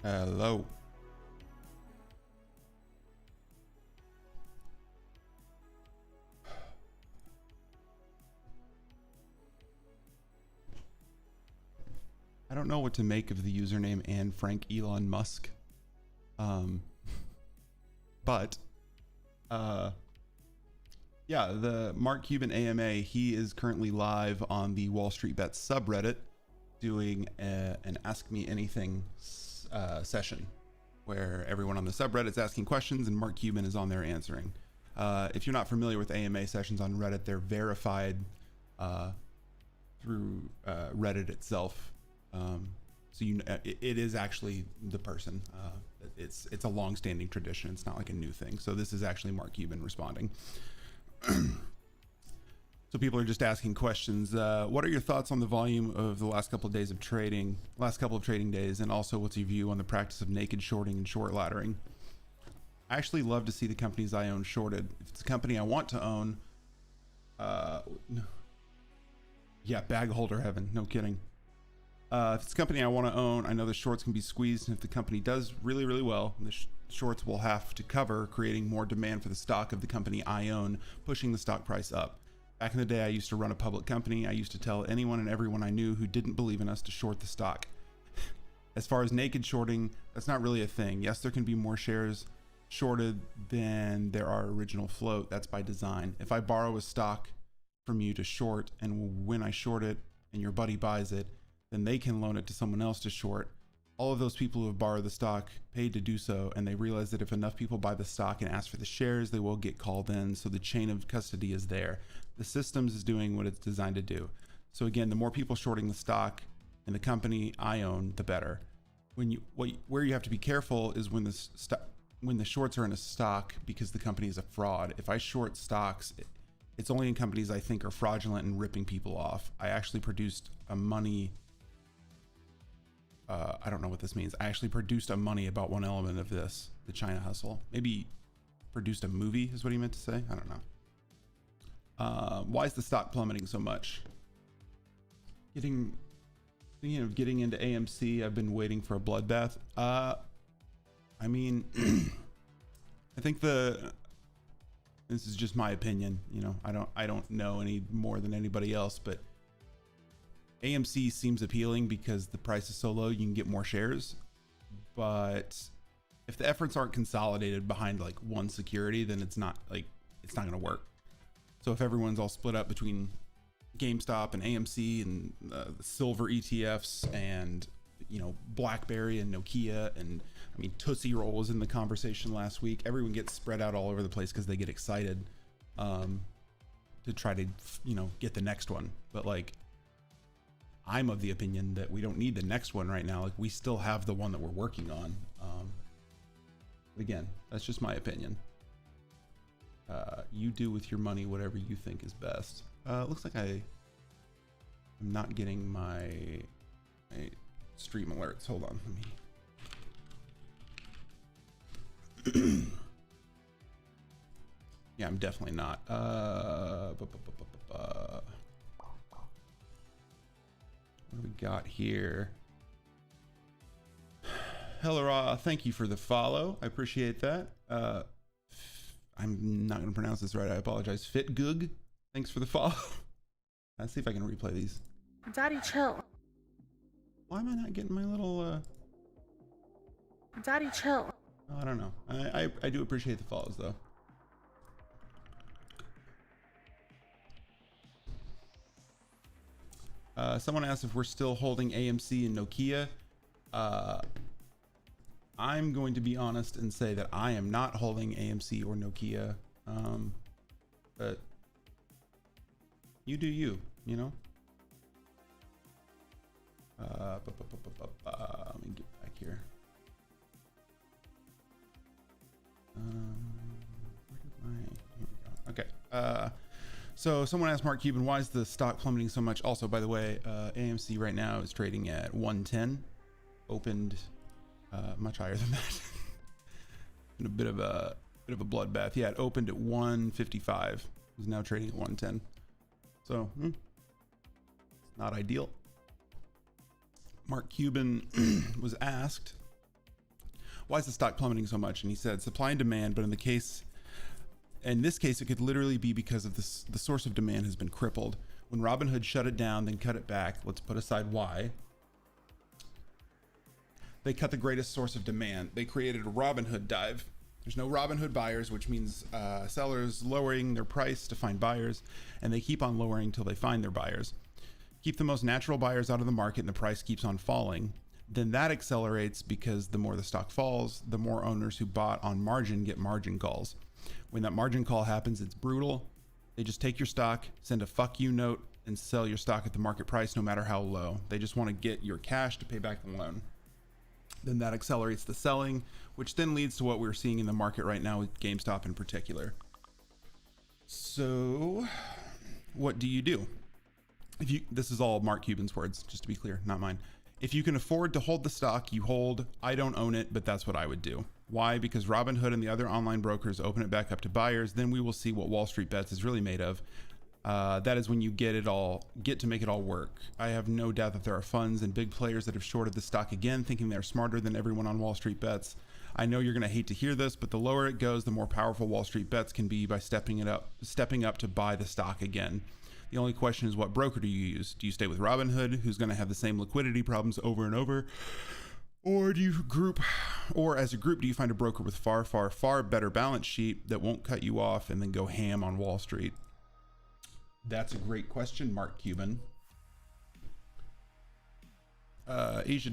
Hello. I don't know what to make of the username and Frank Elon Musk. But yeah, the Mark Cuban AMA, he is currently live on the Wall Street Bets subreddit doing an Ask Me Anything session where everyone on the subreddit is asking questions and Mark Cuban is on there answering. If you're not familiar with AMA sessions on Reddit, they're verified through Reddit itself. So it is actually the person. It's a long-standing tradition. It's not like a new thing. So this is actually Mark Cuban responding. So people are just asking questions. What are your thoughts on the volume of the last couple of days of trading, last couple of trading days, and also what's your view on the practice of naked shorting and short laddering? I actually love to see the companies I own shorted. If it's a company I want to own, yeah, bag holder heaven, no kidding. If it's a company I want to own, I know the shorts can be squeezed, and if the company does really, really well, the shorts will have to cover, creating more demand for the stock of the company I own, pushing the stock price up. Back in the day, I used to run a public company. I used to tell anyone and everyone I knew who didn't believe in us to short the stock. As far as naked shorting, that's not really a thing. Yes, there can be more shares shorted than there are original float. That's by design. If I borrow a stock from you to short, and when I short it and your buddy buys it, then they can loan it to someone else to short. All of those people who have borrowed the stock paid to do so, and they realize that if enough people buy the stock and ask for the shares, they will get called in. So the chain of custody is there. The systems is doing what it's designed to do. So again, the more people shorting the stock and the company I own, the better. Where you have to be careful is when the shorts are in a stock because the company is a fraud. If I short stocks, it's only in companies I think are fraudulent and ripping people off. I actually produced a money. I don't know what this means. I actually produced a money about one element of this, the China hustle. Maybe produced a movie is what he meant to say. I don't know. Why is the stock plummeting so much? Getting into AMC, I've been waiting for a bloodbath. I mean, I think this is just my opinion. You know, I don't know any more than anybody else, but AMC seems appealing because the price is so low, you can get more shares. But if the efforts aren't consolidated behind like one security, then it's not going to work. So if everyone's all split up between GameStop and AMC and the silver ETFs and, you know, BlackBerry and Nokia, and I mean, Tootsie Roll was in the conversation last week. Everyone gets spread out all over the place because they get excited to try to, you know, get the next one. But like, I'm of the opinion that we don't need the next one right now. Like, we still have the one that we're working on. Again, that's just my opinion. You do with your money whatever you think is best. Looks like I'm not getting my stream alerts. Hold on, let me. Yeah, I'm definitely not. What do we got here? Hello, thank you for the follow. I appreciate that. I'm not going to pronounce this right. I apologize. Fitgoog, thanks for the follow. Let's see if I can replay these. Daddy, chill. Why am I not getting my little... Daddy, chill. I don't know. I do appreciate the follows, though. Someone asked if we're still holding AMC and Nokia. I'm going to be honest and say that I am not holding AMC or Nokia. But you do you, you know? Let me get back here. Here we go. Okay. So someone asked Mark Cuban, why is the stock plummeting so much? Also, by the way, AMC right now is trading at 110, opened much higher than that. And a bit of a bloodbath. Yeah, it opened at 155. Is now trading at 110. So, not ideal. Mark Cuban was asked why is the stock plummeting so much? And he said supply and demand, but in this case, it could literally be because of this, the source of demand has been crippled. When Robinhood shut it down, then cut it back. Let's put aside why. They cut the greatest source of demand. They created a Robinhood dive. There's no Robinhood buyers, which means sellers lowering their price to find buyers, and they keep on lowering until they find their buyers. Keep the most natural buyers out of the market and the price keeps on falling. Then that accelerates because the more the stock falls, the more owners who bought on margin get margin calls. When that margin call happens, it's brutal. They just take your stock, send a fuck you note, and sell your stock at the market price no matter how low. They just want to get your cash to pay back the loan. Then that accelerates the selling, which then leads to what we're seeing in the market right now with GameStop in particular. So what do you do? This is all Mark Cuban's words, just to be clear, not mine. If you can afford to hold the stock, you hold. I don't own it, but that's what I would do. Why? Because Robinhood and the other online brokers open it back up to buyers. Then we will see what Wall Street Bets is really made of. That is when you get to make it all work. I have no doubt that there are funds and big players that have shorted the stock again, thinking they're smarter than everyone on Wall Street Bets. I know you're going to hate to hear this, but the lower it goes, the more powerful Wall Street Bets can be by stepping up to buy the stock again. The only question is, what broker do you use? Do you stay with Robinhood, who's going to have the same liquidity problems over and over? Or do you as a group, do you find a broker with far, far, far better balance sheet that won't cut you off and then go ham on Wall Street? That's a great question, Mark Cuban. Asia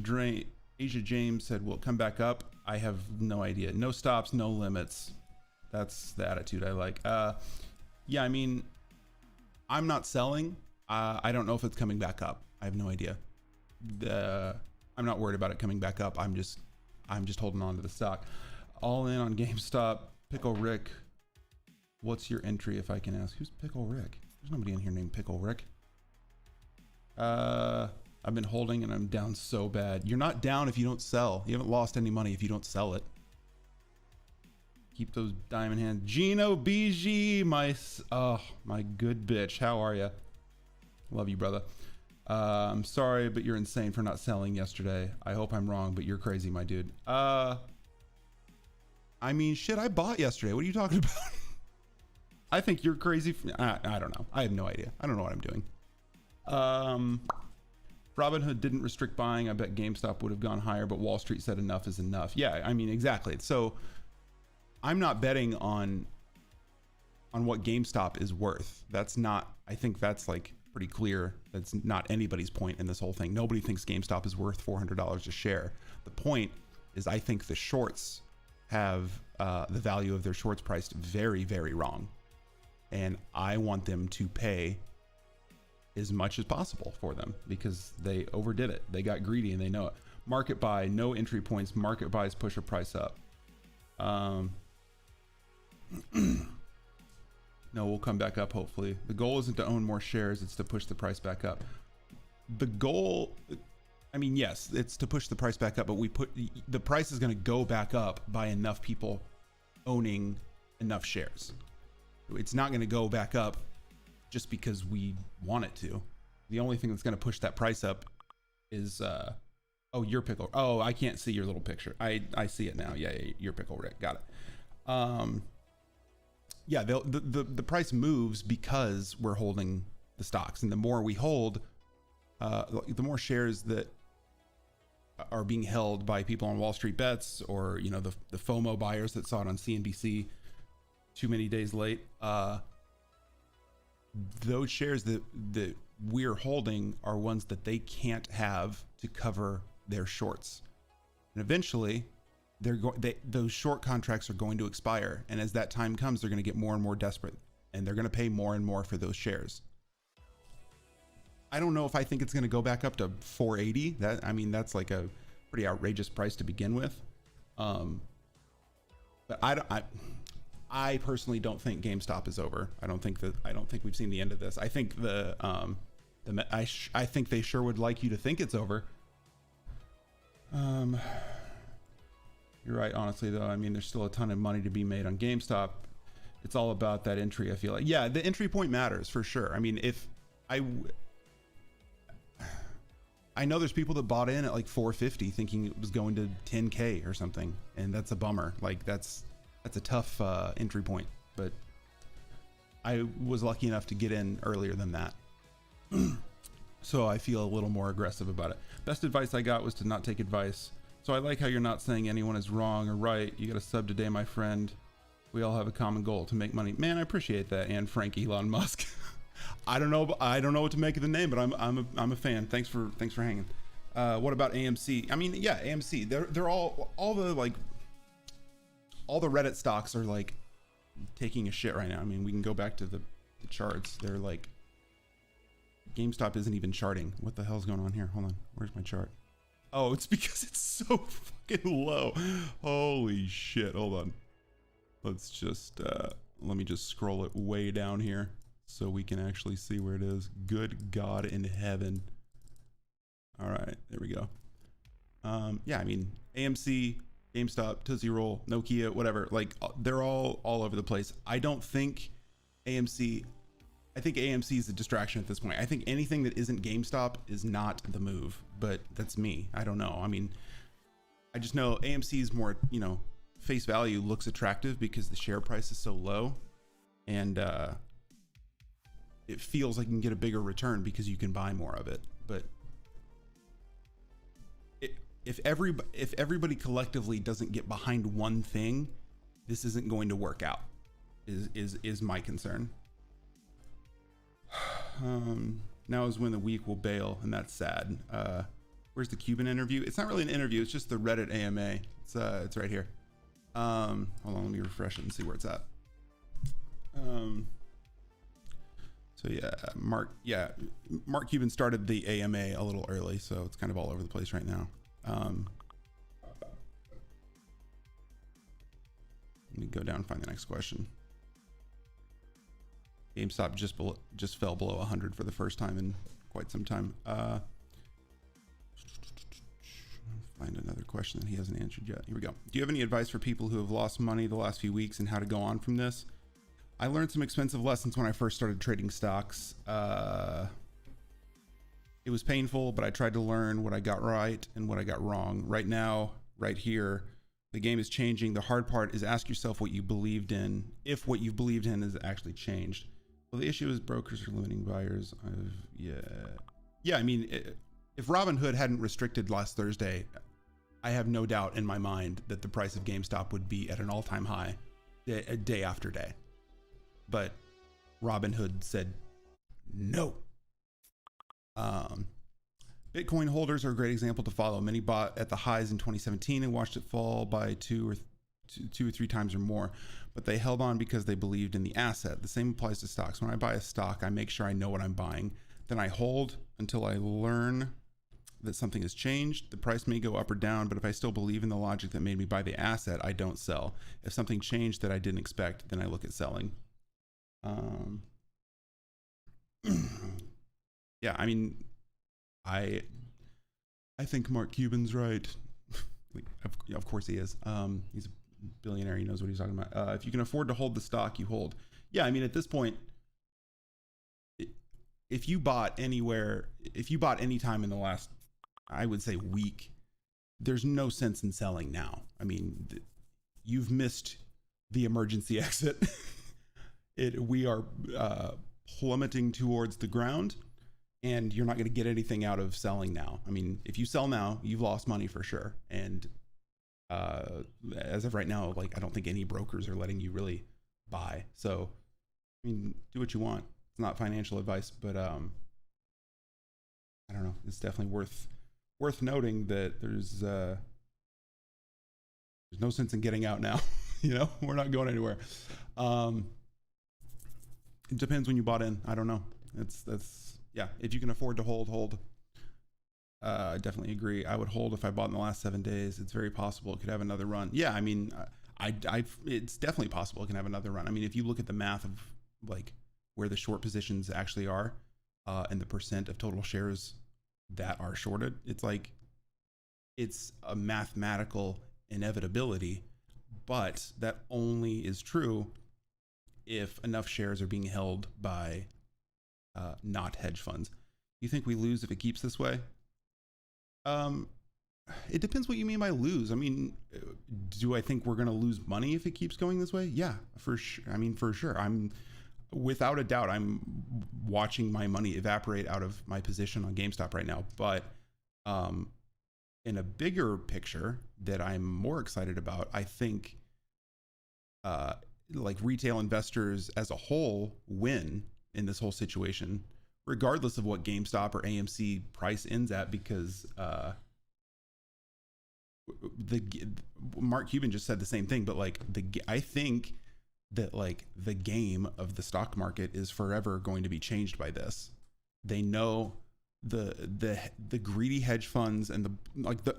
James said, will it come back up? I have no idea. No stops, no limits. That's the attitude I like. Yeah, I mean, I'm not selling. I don't know if it's coming back up. I have no idea. I'm not worried about it coming back up. I'm just holding on to the stock. All in on GameStop. Pickle Rick. What's your entry, if I can ask? Who's Pickle Rick? There's nobody in here named Pickle Rick. I've been holding and I'm down so bad. You're not down if you don't sell. You haven't lost any money if you don't sell it. Keep those diamond hands. Gino BG, my good bitch. How are you? Love you, brother. I'm sorry, but you're insane for not selling yesterday. I hope I'm wrong, but you're crazy, my dude. I mean, shit, I bought yesterday. What are you talking about? I think you're crazy. I don't know. I have no idea. I don't know what I'm doing. Robinhood didn't restrict buying. I bet GameStop would have gone higher, but Wall Street said enough is enough. Yeah, I mean, exactly. So I'm not betting on what GameStop is worth. That's not, I think that's like pretty clear. That's not anybody's point in this whole thing. Nobody thinks GameStop is worth $400 a share. The point is, I think the shorts have the value of their shorts priced very, very wrong. And I want them to pay as much as possible for them because they overdid it. They got greedy and they know it. Market buy, no entry points. Market buys push a price up. No, we'll come back up hopefully. The goal isn't to own more shares, it's to push the price back up. The goal, I mean, yes, it's to push the price back up, but the price is going to go back up by enough people owning enough shares. It's not going to go back up just because we want it to. The only thing that's going to push that price up is, oh, your pickle. Oh, I can't see your little picture. I see it now. Yeah, your pickle, Rick. Got it. Yeah, the price moves because we're holding the stocks, and the more we hold, the more shares that are being held by people on Wall Street Bets, or the FOMO buyers that saw it on CNBC too many days late. Those shares that we're holding are ones that they can't have to cover their shorts, and eventually those short contracts are going to expire, and as that time comes, they're going to get more and more desperate, and they're going to pay more and more for those shares. I don't know if I think it's going to go back up to 480. That's like a pretty outrageous price to begin with. But I personally don't think GameStop is over. I don't think we've seen the end of this. I think I think they sure would like you to think it's over. You're right, honestly, though. I mean, there's still a ton of money to be made on GameStop. It's all about that entry, I feel like. Yeah, the entry point matters for sure. I mean, I know there's people that bought in at like 450 thinking it was going to 10K or something. And that's a bummer. Like that's a tough entry point, but I was lucky enough to get in earlier than that. So I feel a little more aggressive about it. Best advice I got was to not take advice. So I like how you're not saying anyone is wrong or right. You got a sub today, my friend. We all have a common goal to make money. Man, I appreciate that. And Frank Elon Musk. I don't know what to make of the name, but I'm a fan. Thanks for hanging. What about AMC? I mean, yeah, AMC. They're all the Reddit stocks are like taking a shit right now. I mean, we can go back to the charts. They're like, GameStop isn't even charting. What the hell's going on here? Hold on. Where's my chart? Oh, it's because it's so fucking low. Holy shit. Hold on. Let's just, let me just scroll it way down here so we can actually see where it is. Good God in heaven. All right, there we go. Yeah, I mean, AMC, GameStop, Tootsie Roll, Nokia, whatever, like they're all over the place. I think AMC is a distraction at this point. I think anything that isn't GameStop is not the move, but that's me. I don't know. I mean, I just know AMC is more, face value looks attractive because the share price is so low, and it feels like you can get a bigger return because you can buy more of it. But if everybody collectively doesn't get behind one thing, this isn't going to work out, is my concern. Now is when the weak will bail, and that's sad. Where's the Cuban interview? It's not really an interview, it's just the Reddit AMA. It's right here. Hold on, let me refresh it and see where it's at. So yeah, Mark Cuban started the AMA a little early, so it's kind of all over the place right now. Let me go down and find the next question. GameStop just fell below 100 for the first time in quite some time. Find another question that he hasn't answered yet. Here we go. Do you have any advice for people who have lost money the last few weeks and how to go on from this? I learned some expensive lessons when I first started trading stocks. It was painful, but I tried to learn what I got right and what I got wrong. Right now, right here, the game is changing. The hard part is ask yourself what you believed in, if what you've believed in has actually changed. Well, the issue is brokers are limiting buyers. Yeah. I mean, if Robinhood hadn't restricted last Thursday, I have no doubt in my mind that the price of GameStop would be at an all-time high day after day. But Robinhood said no. Bitcoin holders are a great example to follow. Many bought at the highs in 2017 and watched it fall by two or three times or more, but they held on because they believed in the asset. The same applies to stocks. When I buy a stock, I make sure I know what I'm buying. Then I hold until I learn that something has changed. The price may go up or down, but if I still believe in the logic that made me buy the asset, I don't sell. If something changed that I didn't expect, then I look at selling. Yeah, I mean, I think Mark Cuban's right. Of course he is. He's a billionaire. He knows what he's talking about. If you can afford to hold the stock, you hold. Yeah, I mean, at this point, if you bought any time in the last, I would say, week, there's no sense in selling now. I mean, you've missed the emergency exit. We are plummeting towards the ground, and you're not going to get anything out of selling now. I mean, if you sell now, you've lost money for sure. And as of right now, like, I don't think any brokers are letting you really buy. So, I mean, do what you want. It's not financial advice, but I don't know. It's definitely worth noting that there's no sense in getting out now. We're not going anywhere. It depends when you bought in. I don't know. Yeah. If you can afford to hold. I definitely agree. I would hold if I bought in the last 7 days. It's very possible it could have another run. Yeah. I mean, it's definitely possible it can have another run. I mean, if you look at the math of like where the short positions actually are, and the percent of total shares that are shorted, it's like, it's a mathematical inevitability, but that only is true if enough shares are being held by not hedge funds. You think we lose if it keeps this way? Um, it depends what you mean by lose. I mean, do I think we're going to lose money if it keeps going this way? Yeah, for sure. I mean, for sure. Without a doubt, I'm watching my money evaporate out of my position on GameStop right now. But in a bigger picture that I'm more excited about, I think like retail investors as a whole win in this whole situation, regardless of what GameStop or AMC price ends at, because Mark Cuban just said the same thing, but like I think that like the game of the stock market is forever going to be changed by this. They know the greedy hedge funds and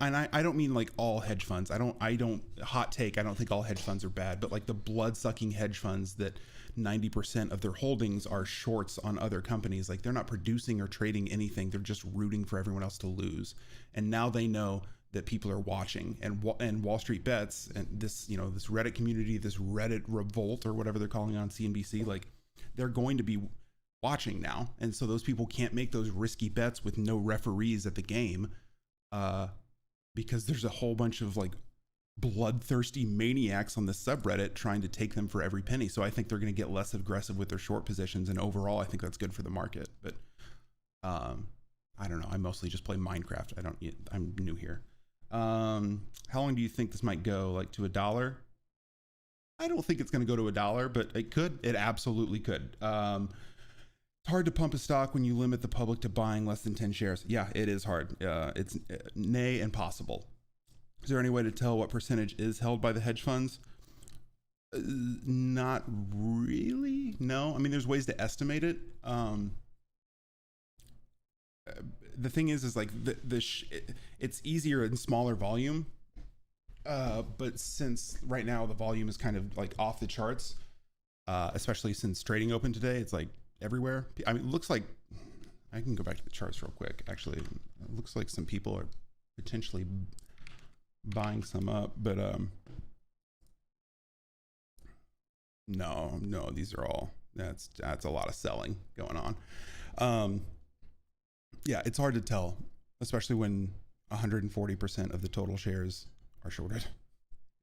I don't mean like all hedge funds. I don't hot take. I don't think all hedge funds are bad, but like the blood sucking hedge funds that 90% of their holdings are shorts on other companies. Like they're not producing or trading anything. They're just rooting for everyone else to lose. And now they know that people are watching, and Wall Street Bets and this, you know, this Reddit community, this Reddit revolt or whatever they're calling it on CNBC, like they're going to be watching now. And so those people can't make those risky bets with no referees at the game because there's a whole bunch of like bloodthirsty maniacs on the subreddit trying to take them for every penny. So I think they're going to get less aggressive with their short positions, and overall I think that's good for the market. But I don't know, I mostly just play Minecraft. I'm new here. How long do you think this might go? Like to $1? I don't think it's going to go to $1, but it could. It absolutely could. It's hard to pump a stock when you limit the public to buying less than 10 shares. Yeah, it is hard. It's nay impossible. Is there any way to tell what percentage is held by the hedge funds? Not really. No. I mean, there's ways to estimate it. The thing is like it's easier in smaller volume. But since right now the volume is kind of like off the charts, especially since trading open today, it's like everywhere. I mean, it looks like, I can go back to the charts real quick. Actually, it looks like some people are potentially buying some up, but no, these are all, that's a lot of selling going on. Yeah, it's hard to tell, especially when 140% of the total shares are shorted.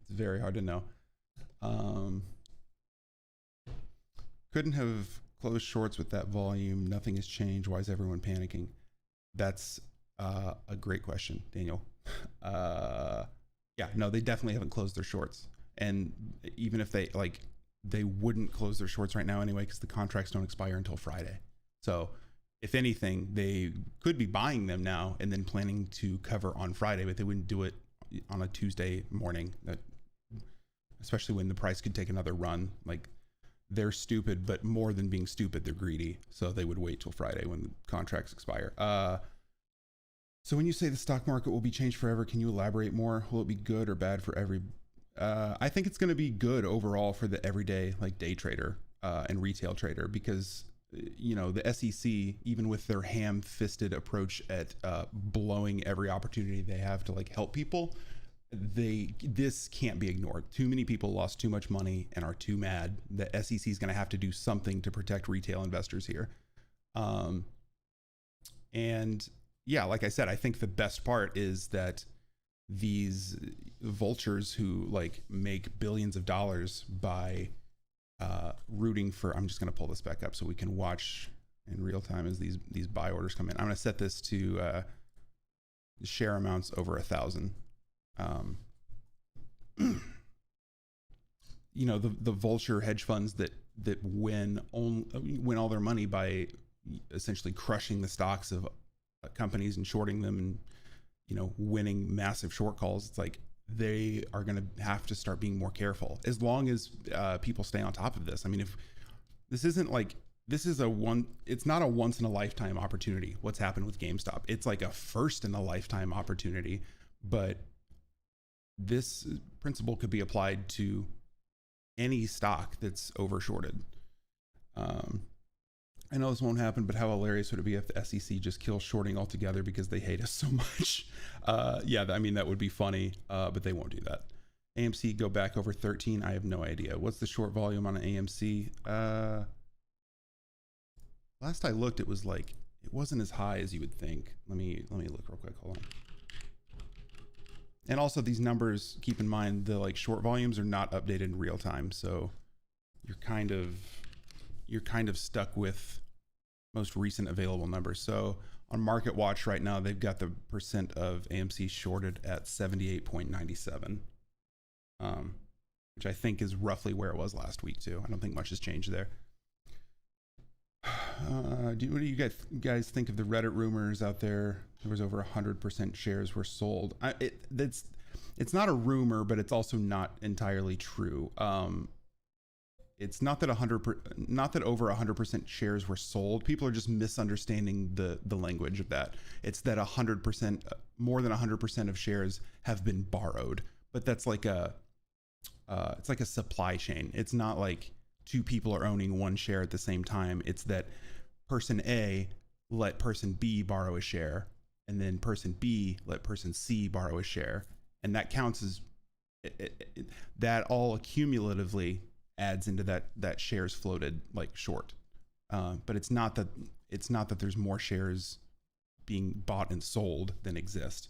It's very hard to know. Couldn't have closed shorts with that volume. Nothing has changed. Why is everyone panicking? That's a great question, Daniel. Yeah, no, they definitely haven't closed their shorts. And even if they wouldn't close their shorts right now anyway, because the contracts don't expire until Friday. So if anything, they could be buying them now and then planning to cover on Friday, but they wouldn't do it on a Tuesday morning, especially when the price could take another run. Like, they're stupid, but more than being stupid, they're greedy. So they would wait till Friday when the contracts expire. So when you say the stock market will be changed forever, can you elaborate more? Will it be good or bad for every? I think it's going to be good overall for the everyday like day trader and retail trader, because you know, the SEC, even with their ham-fisted approach at blowing every opportunity they have to like help people, this can't be ignored. Too many people lost too much money and are too mad. The SEC is going to have to do something to protect retail investors here. And yeah, like I said, I think the best part is that these vultures who like make billions of dollars by rooting for, I'm just going to pull this back up so we can watch in real time as these buy orders come in. I'm going to set this to share amounts over 1,000. You know, the vulture hedge funds that win all their money by essentially crushing the stocks of companies and shorting them, and you know, winning massive short calls. It's like they are going to have to start being more careful as long as people stay on top of this. I mean, if this isn't like, this is it's not a once in a lifetime opportunity. What's happened with GameStop, it's like a first in a lifetime opportunity, but this principle could be applied to any stock that's over shorted. I know this won't happen, but how hilarious would it be if the SEC just kills shorting altogether because they hate us so much? Yeah, I mean, that would be funny, but they won't do that. AMC go back over 13. I have no idea. What's the short volume on an AMC? Last I looked, it was like, it wasn't as high as you would think. Let me look real quick. Hold on. And also these numbers, keep in mind the like short volumes are not updated in real time. So you're kind of stuck with most recent available numbers. So on Market Watch right now, they've got the percent of AMC shorted at 78.97, which I think is roughly where it was last week too. I don't think much has changed there. What do you guys think of the Reddit rumors out there? There was over 100% shares were sold. It's not a rumor, but it's also not entirely true. It's not that over 100% shares were sold. People are just misunderstanding the language of that. It's that 100%, more than 100% of shares have been borrowed. But that's like it's like a supply chain. It's not like two people are owning one share at the same time. It's that person A let person B borrow a share, and then person B let person C borrow a share, and that counts as that all accumulatively adds into that shares floated like short. But it's not that there's more shares being bought and sold than exist.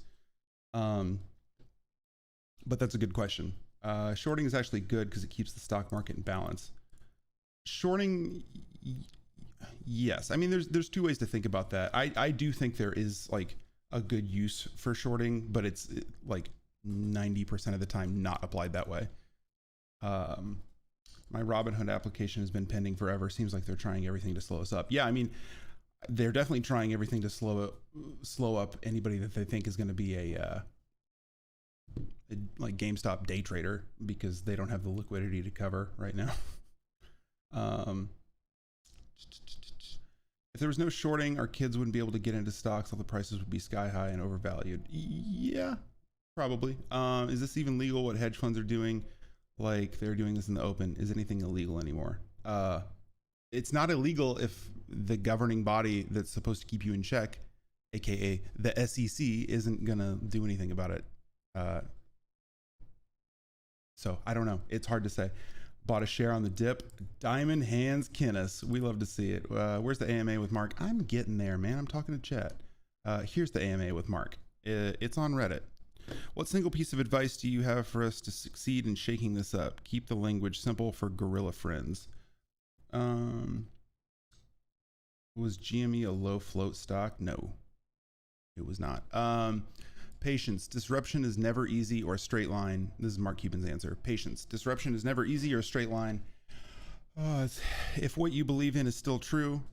But that's a good question. Shorting is actually good because it keeps the stock market in balance. Shorting, yes. I mean, there's two ways to think about that. I do think there is like a good use for shorting, but it's like 90% of the time not applied that way. My Robinhood application has been pending forever. Seems like they're trying everything to slow us up. Yeah, I mean, they're definitely trying everything to slow up anybody that they think is going to be a like GameStop day trader, because they don't have the liquidity to cover right now. If there was no shorting, our kids wouldn't be able to get into stocks. All the prices would be sky high and overvalued. Yeah, probably. Is this even legal? What hedge funds are doing? Like they're doing this in the open. Is anything illegal anymore? It's not illegal if the governing body that's supposed to keep you in check, aka the SEC, isn't gonna do anything about it. So I don't know. It's hard to say. Bought a share on the dip. Diamond Hands Kenneth. We love to see it. Where's the AMA with Mark? I'm getting there, man. I'm talking to chat. Here's the AMA with Mark. It's on Reddit. What single piece of advice do you have for us to succeed in shaking this up? Keep the language simple for gorilla friends. Was GME a low float stock? No, it was not. Patience. Disruption is never easy or a straight line. This is Mark Cuban's answer. Patience. Disruption is never easy or a straight line. If what you believe in is still true,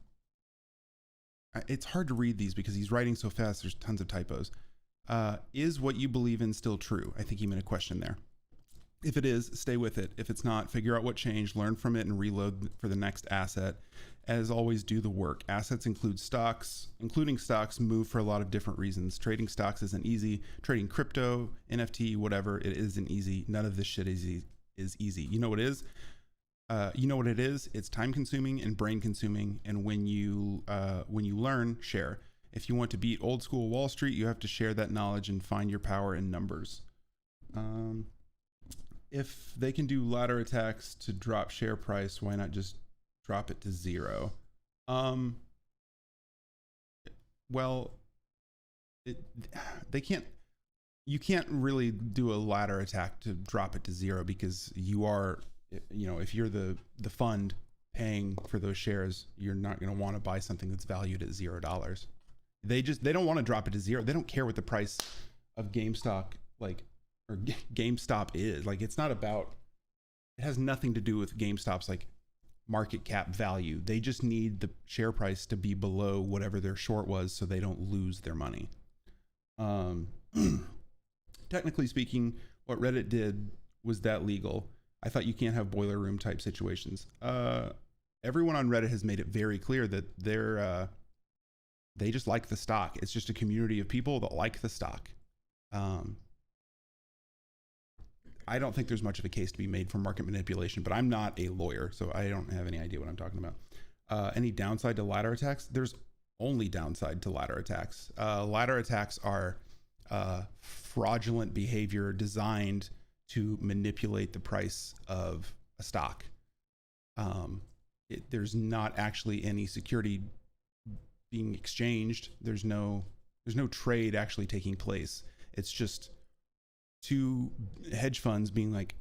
it's hard to read these because he's writing so fast. There's tons of typos. Is what you believe in still true? I think he meant a question there. If it is, stay with it. If it's not, figure out what changed, learn from it, and reload for the next asset. As always, do the work. Assets including stocks, move for a lot of different reasons. Trading stocks isn't easy. Trading crypto, NFT, whatever, it isn't easy. None of this shit is easy. You know what it is? It's time consuming and brain consuming. And when you learn, share. If you want to beat old school Wall Street, you have to share that knowledge and find your power in numbers. If they can do ladder attacks to drop share price, why not just drop it to zero? Well, they can't. You can't really do a ladder attack to drop it to zero because you are, if you're the fund paying for those shares, you're not going to want to buy something that's valued at $0. They don't want to drop it to zero. They don't care what the price of GameStop or GameStop is. Like, it's not about, it has nothing to do with GameStop's like market cap value. They just need the share price to be below whatever their short was so they don't lose their money. Technically speaking, what Reddit did was that legal. I thought you can't have boiler room type situations. Everyone on Reddit has made it very clear that they just like the stock. It's just a community of people that like the stock. I don't think there's much of a case to be made for market manipulation, but I'm not a lawyer, so I don't have any idea what I'm talking about. Any downside to ladder attacks? There's only downside to ladder attacks. Ladder attacks are fraudulent behavior designed to manipulate the price of a stock. There's not actually any security being exchanged. There's no trade actually taking place. It's just to hedge funds being like,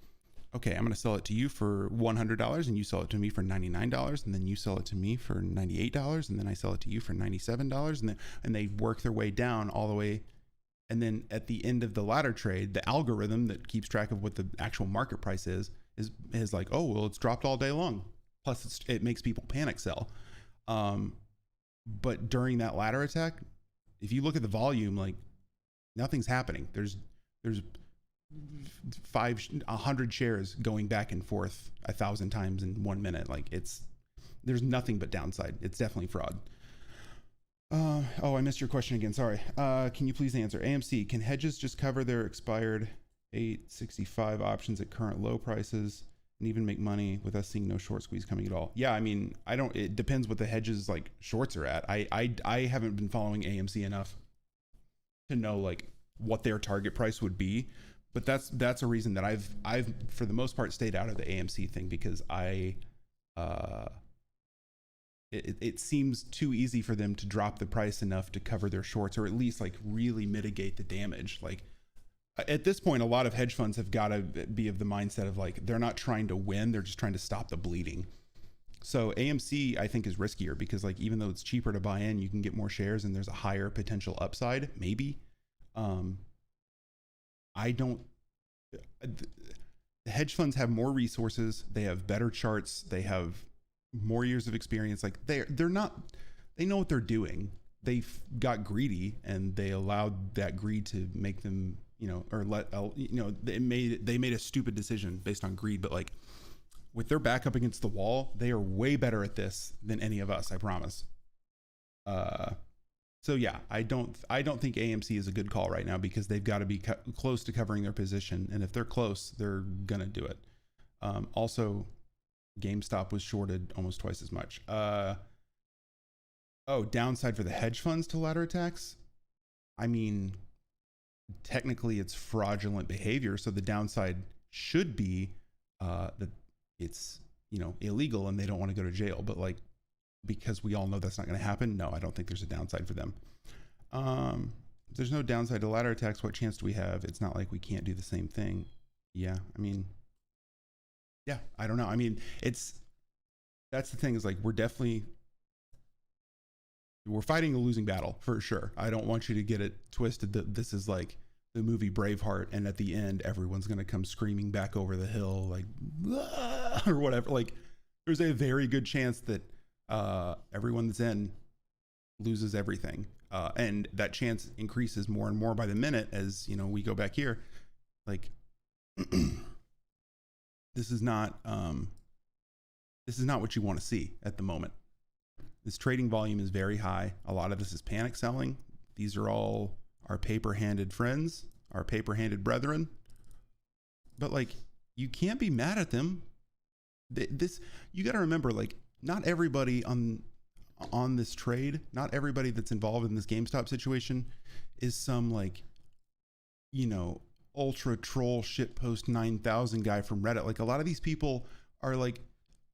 okay, I'm going to sell it to you for $100 and you sell it to me for $99, and then you sell it to me for $98, and then I sell it to you for $97, and they work their way down all the way. And then at the end of the ladder trade, the algorithm that keeps track of what the actual market price is like, oh, well, it's dropped all day long. Plus it makes people panic sell. But during that ladder attack, if you look at the volume, like nothing's happening. There's 100 shares going back and forth 1,000 times in 1 minute. Like there's nothing but downside. It's definitely fraud. Oh, I missed your question again. Sorry. Can you please answer? AMC, can hedges just cover their expired 865 options at current low prices and even make money with us seeing no short squeeze coming at all? Yeah, I mean, it depends what the hedges like shorts are at. I haven't been following AMC enough to know like what their target price would be, but that's a reason that I've for the most part stayed out of the AMC thing, because it seems too easy for them to drop the price enough to cover their shorts, or at least like really mitigate the damage. Like at this point, a lot of hedge funds have got to be of the mindset of like, they're not trying to win, they're just trying to stop the bleeding. So AMC, I think, is riskier because like, even though it's cheaper to buy in, you can get more shares and there's a higher potential upside, maybe. The hedge funds have more resources, they have better charts, they have more years of experience. Like they know what they're doing. They've got greedy and they allowed that greed to make them, they made a stupid decision based on greed. But like with their back up against the wall, they are way better at this than any of us, I promise. So yeah, I don't think AMC is a good call right now, because they've got to be close to covering their position. And if they're close, they're going to do it. Also, GameStop was shorted almost twice as much. Downside for the hedge funds to ladder attacks. I mean, technically it's fraudulent behavior. So the downside should be that it's, illegal and they don't want to go to jail. But like, because we all know that's not going to happen. No, I don't think there's a downside for them. There's no downside to ladder attacks. What chance do we have? It's not like we can't do the same thing. Yeah. I mean, yeah, I don't know. I mean, that's the thing, is like, we're fighting a losing battle for sure. I don't want you to get it twisted that this is like the movie Braveheart, and at the end, everyone's going to come screaming back over the hill, like, or whatever. Like, there's a very good chance that everyone that's in loses everything. And that chance increases more and more by the minute as, we go back here. Like, this is not what you want to see at the moment. This trading volume is very high. A lot of this is panic selling. These are all our paper-handed friends, our paper-handed brethren. But like, you can't be mad at them. You got to remember, like, not everybody on this trade, not everybody that's involved in this GameStop situation is some like, ultra troll shitpost 9,000 guy from Reddit. Like, a lot of these people are like,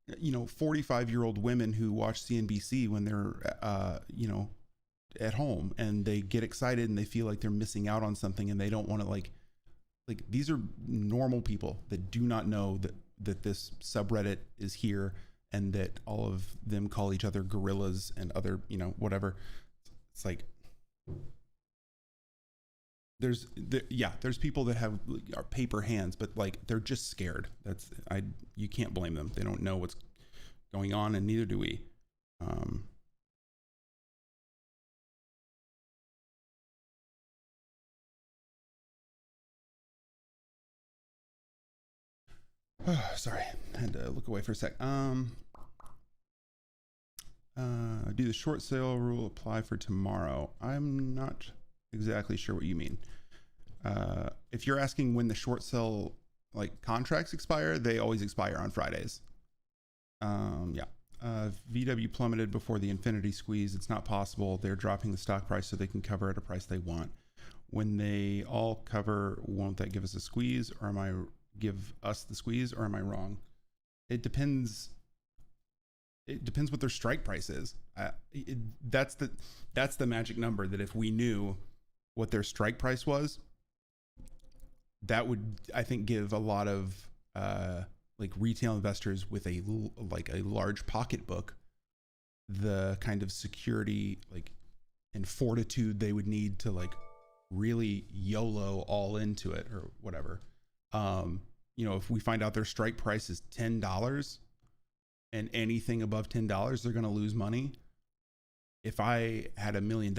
45-year-old women who watch CNBC when they're, at home, and they get excited and they feel like they're missing out on something, and they don't want to like these are normal people that do not know that this subreddit is here, and that all of them call each other gorillas and other, whatever. It's like, there's people that are paper hands, but like, they're just scared. You can't blame them. They don't know what's going on, and neither do we. Sorry, I had to look away for a sec. Do the short sale rule apply for tomorrow? I'm not exactly sure what you mean. If you're asking when the short sale like contracts expire, they always expire on Fridays. VW plummeted before the infinity squeeze. It's not possible. They're dropping the stock price so they can cover at a price they want. When they all cover, won't that give us a squeeze, or give us the squeeze, or am I wrong? It depends. It depends what their strike price is. That's the magic number, that if we knew what their strike price was, that would, I think, give a lot of like retail investors with a large pocketbook the kind of security like and fortitude they would need to like really YOLO all into it or whatever. You know, if we find out their strike price is $10 and anything above $10, they're going to lose money. If I had $1 million,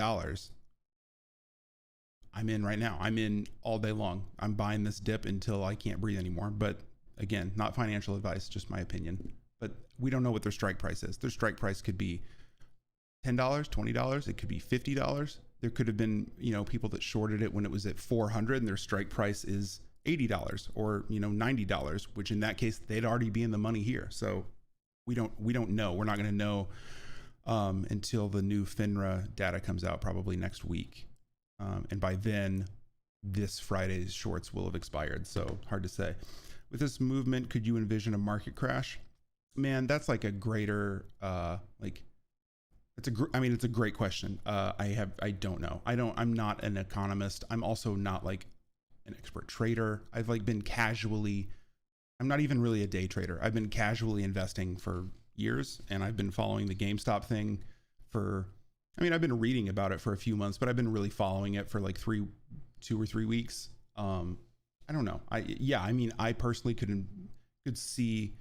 I'm in right now. I'm in all day long. I'm buying this dip until I can't breathe anymore. But again, not financial advice, just my opinion. But we don't know what their strike price is. Their strike price could be $10, $20. It could be $50. There could have been, you know, people that shorted it when it was at 400 and their strike price is $80 or, you know, $90, which in that case, they'd already be in the money here. So we don't know. We're not going to know until the new FINRA data comes out probably next week. And by then, this Friday's shorts will have expired. So hard to say. With this movement, could you envision a market crash? Man, that's like a greater, it's a great question. I don't know. I'm not an economist. I'm also not like an expert trader. I've like been casually, I'm not even really a day trader. I've been casually investing for years, and I've been following the GameStop thing I've been reading about it for a few months, but I've been really following it for like 2 or 3 weeks. I don't know. I personally could see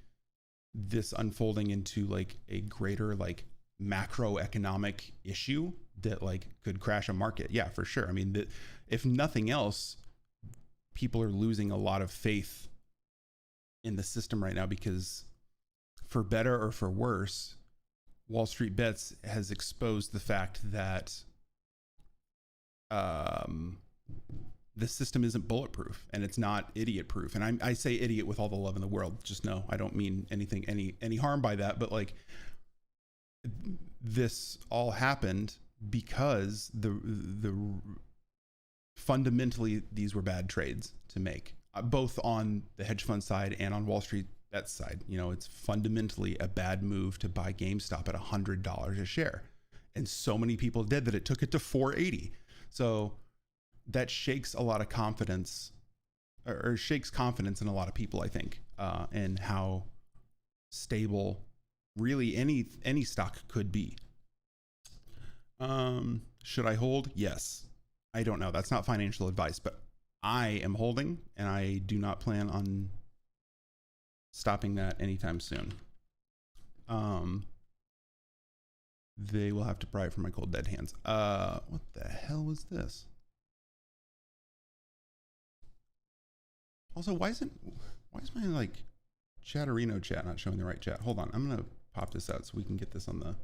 this unfolding into like a greater like macroeconomic issue that like could crash a market. Yeah, for sure. I mean, if nothing else, people are losing a lot of faith in the system right now because, for better or for worse, wallstreetbets has exposed the fact that the system isn't bulletproof and it's not idiot proof. And I say idiot with all the love in the world. Just know I don't mean anything, any harm by that. But like, this all happened because the fundamentally these were bad trades to make, both on the hedge fund side and on Wall Street Bets side. You know, it's fundamentally a bad move to buy GameStop at $100 a share, and so many people did that it took it to 480. So that shakes a lot of confidence, or shakes confidence in a lot of people, I think, and how stable really any stock could be. Should I hold? Yes. I don't know. That's not financial advice, but I am holding, and I do not plan on stopping that anytime soon. They will have to pry it from my cold dead hands. What the hell was this? Also, why is my like Chatterino chat not showing the right chat? Hold on, I'm gonna pop this out so we can get this on the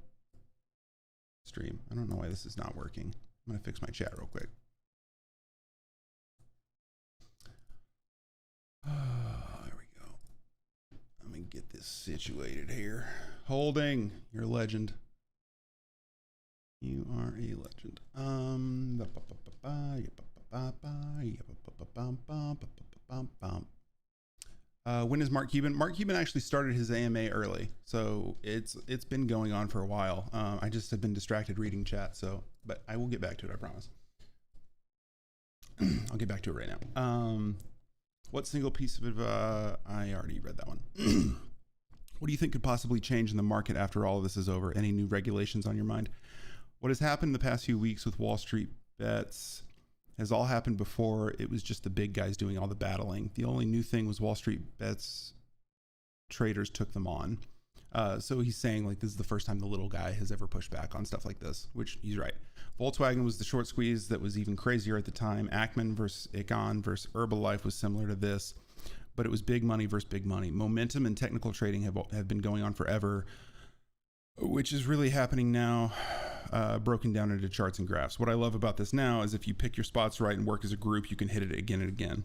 stream. I don't know why this is not working. I'm gonna fix my chat real quick. There we go. Let me get this situated here. Holding, you're a legend. You are a legend. When is Mark Cuban? Mark Cuban actually started his AMA early, so it's been going on for a while. I just have been distracted reading chat, but I will get back to it, I promise. I'll get back to it right now. What single piece of I already read that one. What do you think could possibly change in the market after all of this is over? Any new regulations on your mind? What has happened the past few weeks with Wall Street Bets has all happened before. It was just the big guys doing all the battling. The only new thing was Wall Street Bets traders took them on. So he's saying like this is the first time the little guy has ever pushed back on stuff like this, which he's right. Volkswagen was the short squeeze that was even crazier at the time. Ackman versus Icon versus Herbalife was similar to this, but it was big money versus big money. Momentum and technical trading have been going on forever, which is really happening now, broken down into charts and graphs. What I love about this now is if you pick your spots right and work as a group, you can hit it again and again.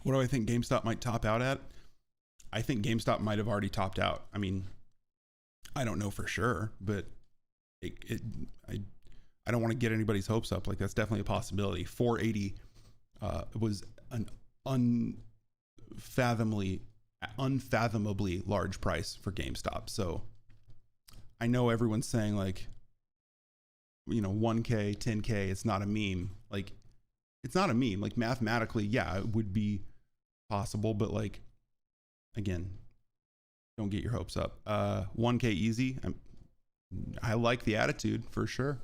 What do I think GameStop might top out at? I think GameStop might have already topped out. I mean, I don't know for sure, but I don't want to get anybody's hopes up. Like, that's definitely a possibility. 480 was an unfathomably large price for GameStop. So I know everyone's saying like, you know, 1K, 10K, it's not a meme. Like, It's not a meme. Like mathematically, yeah, it would be possible, but like, again, don't get your hopes up. 1K easy. I like the attitude for sure.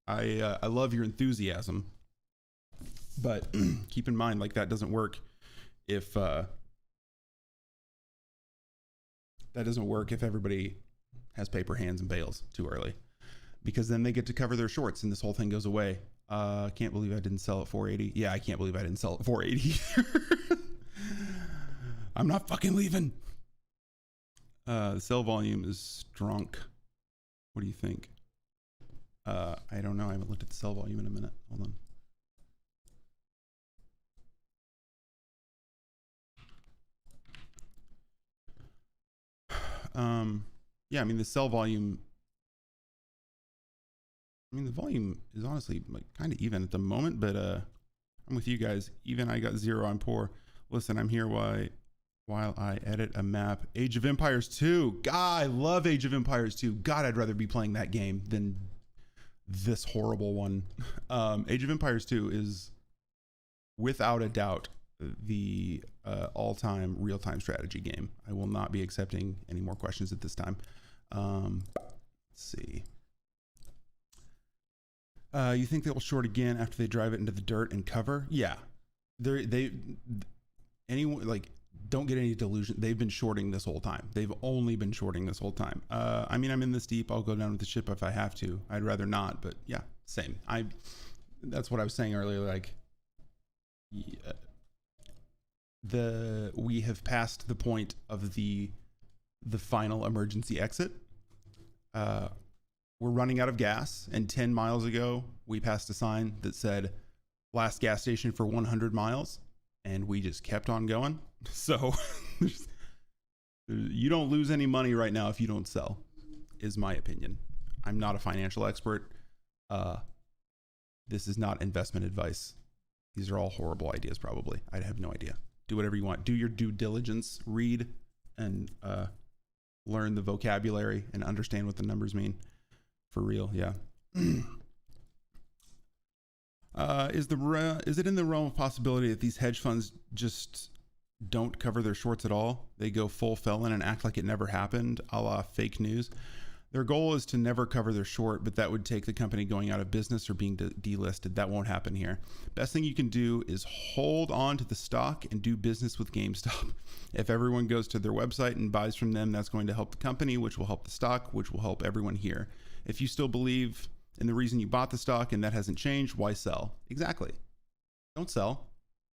I love your enthusiasm, but keep in mind, like, that doesn't work if everybody has paper hands and bails too early, because then they get to cover their shorts and this whole thing goes away. Can't believe I didn't sell at 480. Yeah, I can't believe I didn't sell at 480 either. I'm not fucking leaving. The sell volume is drunk. What do you think? I don't know. I haven't looked at the sell volume in a minute. Hold on. Yeah, I mean, the sell volume, I mean, the volume is honestly like kind of even at the moment, but I'm with you guys. Even I got 0, I'm poor. Listen, I'm here while I edit a map. Age of Empires 2. God, I love Age of Empires 2. God, I'd rather be playing that game than this horrible one. Age of Empires 2 is without a doubt the all-time real-time strategy game. I will not be accepting any more questions at this time. Let's see. You think they will short again after they drive it into the dirt and cover? Yeah. Anyone, like, don't get any delusion. They've been shorting this whole time. They've only been shorting this whole time. I mean, I'm in this deep. I'll go down with the ship if I have to. I'd rather not, but yeah, same. That's what I was saying earlier. Like, we have passed the point of the final emergency exit. We're running out of gas, and 10 miles ago, we passed a sign that said last gas station for 100 miles, and we just kept on going. So you don't lose any money right now if you don't sell, is my opinion. I'm not a financial expert. This is not investment advice. These are all horrible ideas, probably. I have no idea. Do whatever you want. Do your due diligence. Read and learn the vocabulary and understand what the numbers mean. For real, yeah. Is it in the realm of possibility that these hedge funds just don't cover their shorts at all? They go full felon and act like it never happened, a la fake news. Their goal is to never cover their short, but that would take the company going out of business or being delisted. That won't happen here. Best thing you can do is hold on to the stock and do business with GameStop. If everyone goes to their website and buys from them, that's going to help the company, which will help the stock, which will help everyone here. If you still believe in the reason you bought the stock and that hasn't changed, why sell? Exactly. Don't sell.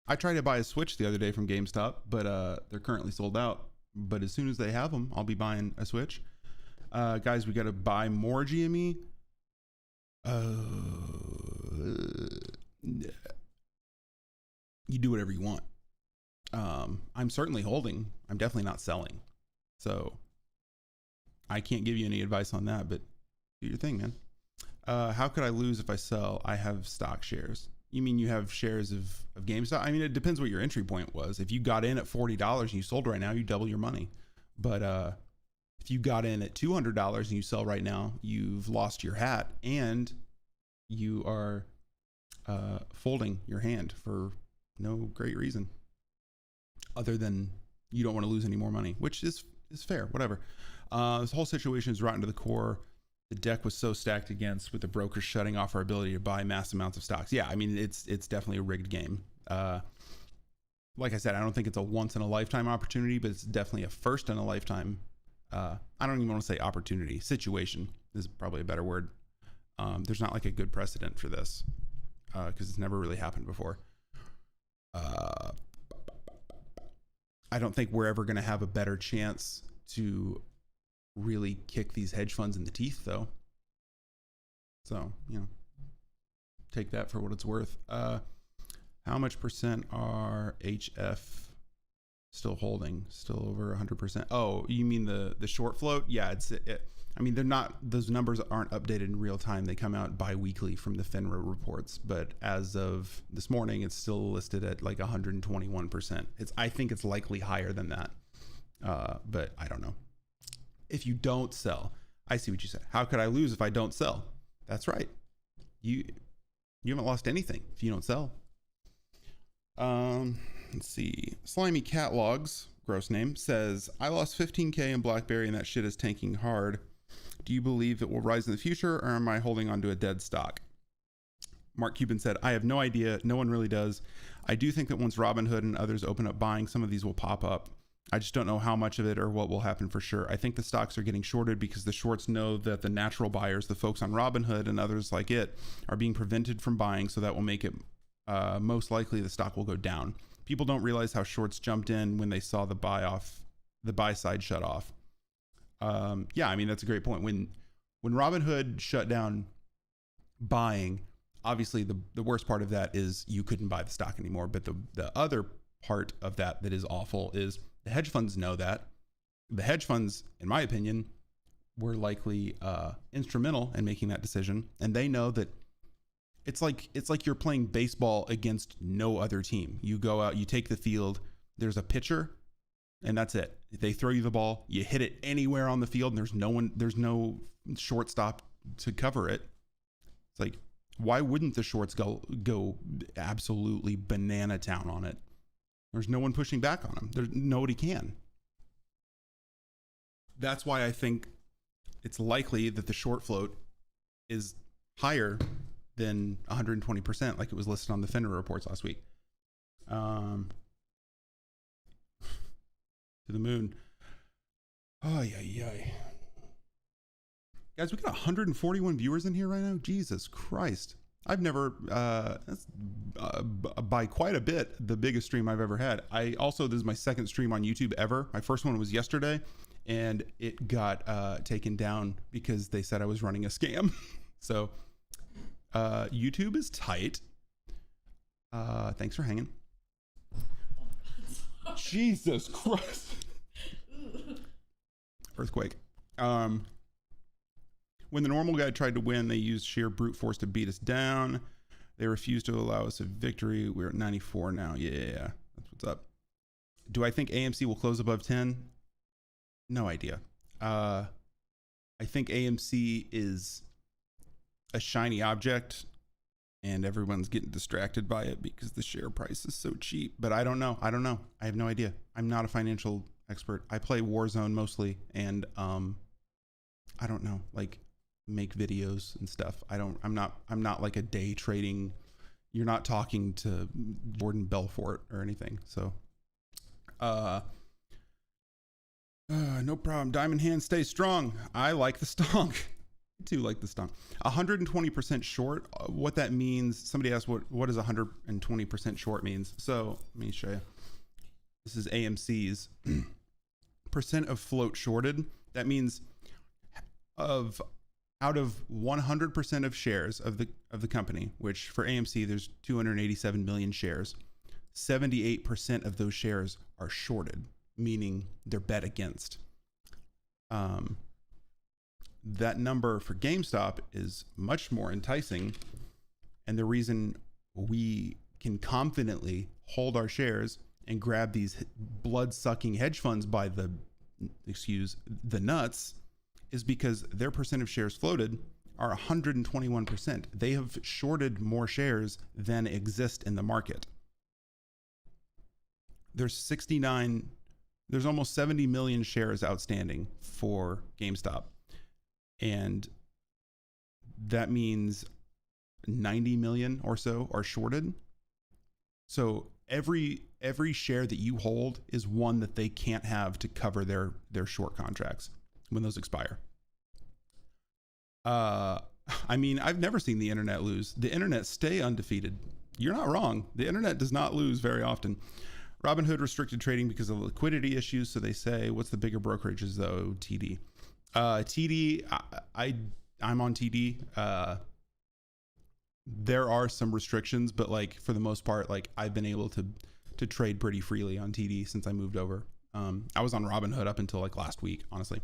I tried to buy a Switch the other day from GameStop, but they're currently sold out. But as soon as they have them, I'll be buying a Switch. Guys, we got to buy more GME. You do whatever you want. I'm certainly holding. I'm definitely not selling. So I can't give you any advice on that, but do your thing, man. How could I lose if I sell? I have stock shares. You mean you have shares of GameStop? I mean, it depends what your entry point was. If you got in at $40 and you sold right now, you double your money. But if you got in at $200 and you sell right now, you've lost your hat and you are folding your hand for no great reason other than you don't want to lose any more money, which is fair, whatever. This whole situation is rotten to the core. The deck was so stacked against, with the brokers shutting off our ability to buy mass amounts of stocks. Yeah, I mean, it's definitely a rigged game. Like I said, I don't think it's a once in a lifetime opportunity, but it's definitely a first in a lifetime. I don't even want to say opportunity. Situation is probably a better word. There's not like a good precedent for this because it's never really happened before. I don't think we're ever going to have a better chance to really kick these hedge funds in the teeth, though. So, take that for what it's worth. How much percent are HF still holding? Still over 100%. Oh, you mean the short float? Yeah, I mean, they're not, those numbers aren't updated in real time. They come out bi-weekly from the FINRA reports, but as of this morning, it's still listed at like 121%. I think it's likely higher than that. But I don't know. If you don't sell, I see what you said. How could I lose if I don't sell? That's right. You haven't lost anything if you don't sell. Let's see. Slimy Catlogs, gross name, says, I lost 15K in BlackBerry and that shit is tanking hard. Do you believe it will rise in the future, or am I holding on to a dead stock? Mark Cuban said, I have no idea. No one really does. I do think that once Robinhood and others open up buying, some of these will pop up. I just don't know how much of it or what will happen for sure. I think the stocks are getting shorted because the shorts know that the natural buyers, the folks on Robinhood and others like it, are being prevented from buying, so that will make it most likely the stock will go down. People don't realize how shorts jumped in when they saw the buy side shut off. Yeah, I mean, that's a great point. When Robinhood shut down buying, obviously the worst part of that is you couldn't buy the stock anymore. But the other part of that is awful is the hedge funds know that. The hedge funds, in my opinion, were likely instrumental in making that decision. And they know that it's like you're playing baseball against no other team. You go out, you take the field, there's a pitcher, and that's it. They throw you the ball, you hit it anywhere on the field, and there's no shortstop to cover it. It's like, why wouldn't the shorts go absolutely banana town on it? There's no one pushing back on them. Nobody can. That's why I think it's likely that the short float is higher than 120%, like it was listed on the FINRA reports last week. To the moon. Oh, yeah. Guys, we got 141 viewers in here right now. Jesus Christ. I've never, that's by quite a bit, the biggest stream I've ever had. This is my second stream on YouTube ever. My first one was yesterday, and it got taken down because they said I was running a scam. So YouTube is tight. Thanks for hanging. Jesus Christ. Earthquake. When the normal guy tried to win, they used sheer brute force to beat us down. They refused to allow us a victory. We're at 94 now. Yeah, that's what's up. Do I think AMC will close above 10? No idea. I think AMC is a shiny object and everyone's getting distracted by it because the share price is so cheap. But I don't know. I have no idea. I'm not a financial expert. I play Warzone mostly, and I don't know, like, make videos and stuff. I'm not like a day trading. You're not talking to Jordan Belfort or anything. So no problem. Diamond hand, stay strong. I like the stonk. I do like the stonk. 120% short. What that means, somebody asked what does 120% short means. So let me show you. This is AMC's percent of float shorted. That means out of 100% of shares of the company, which for AMC there's 287 million shares, 78% of those shares are shorted, meaning they're bet against. That number for GameStop is much more enticing, and the reason we can confidently hold our shares and grab these blood-sucking hedge funds by the nuts is because their percent of shares floated are 121%. They have shorted more shares than exist in the market. There's almost 70 million shares outstanding for GameStop. And that means 90 million or so are shorted. So every share that you hold is one that they can't have to cover their short contracts when those expire. I mean, I've never seen the internet lose. The internet stay undefeated. You're not wrong. The internet does not lose very often. Robinhood restricted trading because of liquidity issues. So they say, what's the bigger brokerages though? TD. TD, I'm on TD. There are some restrictions, but like for the most part, like I've been able to trade pretty freely on TD since I moved over. I was on Robinhood up until like last week, honestly.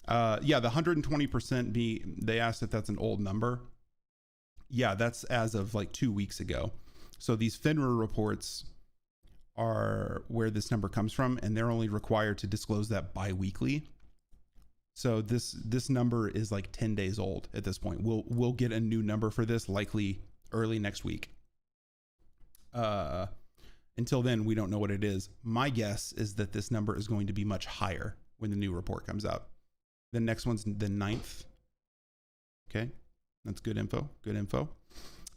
Yeah, the 120% they asked if that's an old number. Yeah, that's as of like 2 weeks ago. So these FINRA reports are where this number comes from, and they're only required to disclose that bi-weekly. So this number is like 10 days old at this point. We'll get a new number for this likely early next week. Until then, we don't know what it is. My guess is that this number is going to be much higher when the new report comes out. The next one's the 9th. Okay, that's good info. Good info.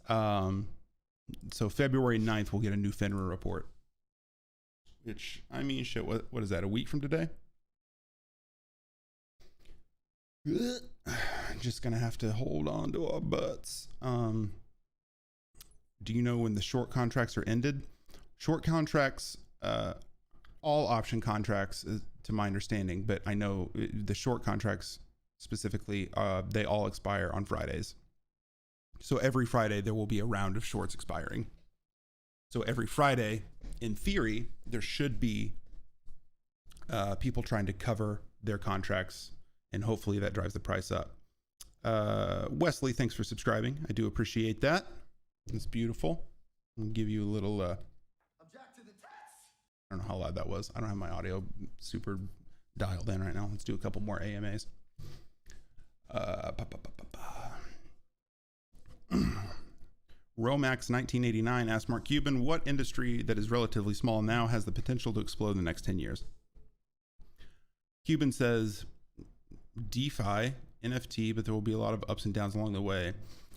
So February 9th, we'll get a new FINRA report. Which, I mean, shit, what is that, a week from today? Just gonna have to hold on to our butts. Do you know when the short contracts are ended? Short contracts, all option contracts, to my understanding, but I know the short contracts specifically, they all expire on Fridays. So every Friday there will be a round of shorts expiring. So every Friday, in theory, there should be people trying to cover their contracts, and hopefully that drives the price up. Wesley, thanks for subscribing. I do appreciate that. It's beautiful. I'll give you a little object to the test. I don't know how loud that was. I don't have my audio super dialed in right now. Let's do a couple more AMAs. Romax 1989 asked Mark Cuban, what industry that is relatively small now has the potential to explode in the next 10 years? Cuban says DeFi, NFT, but there will be a lot of ups and downs along the way.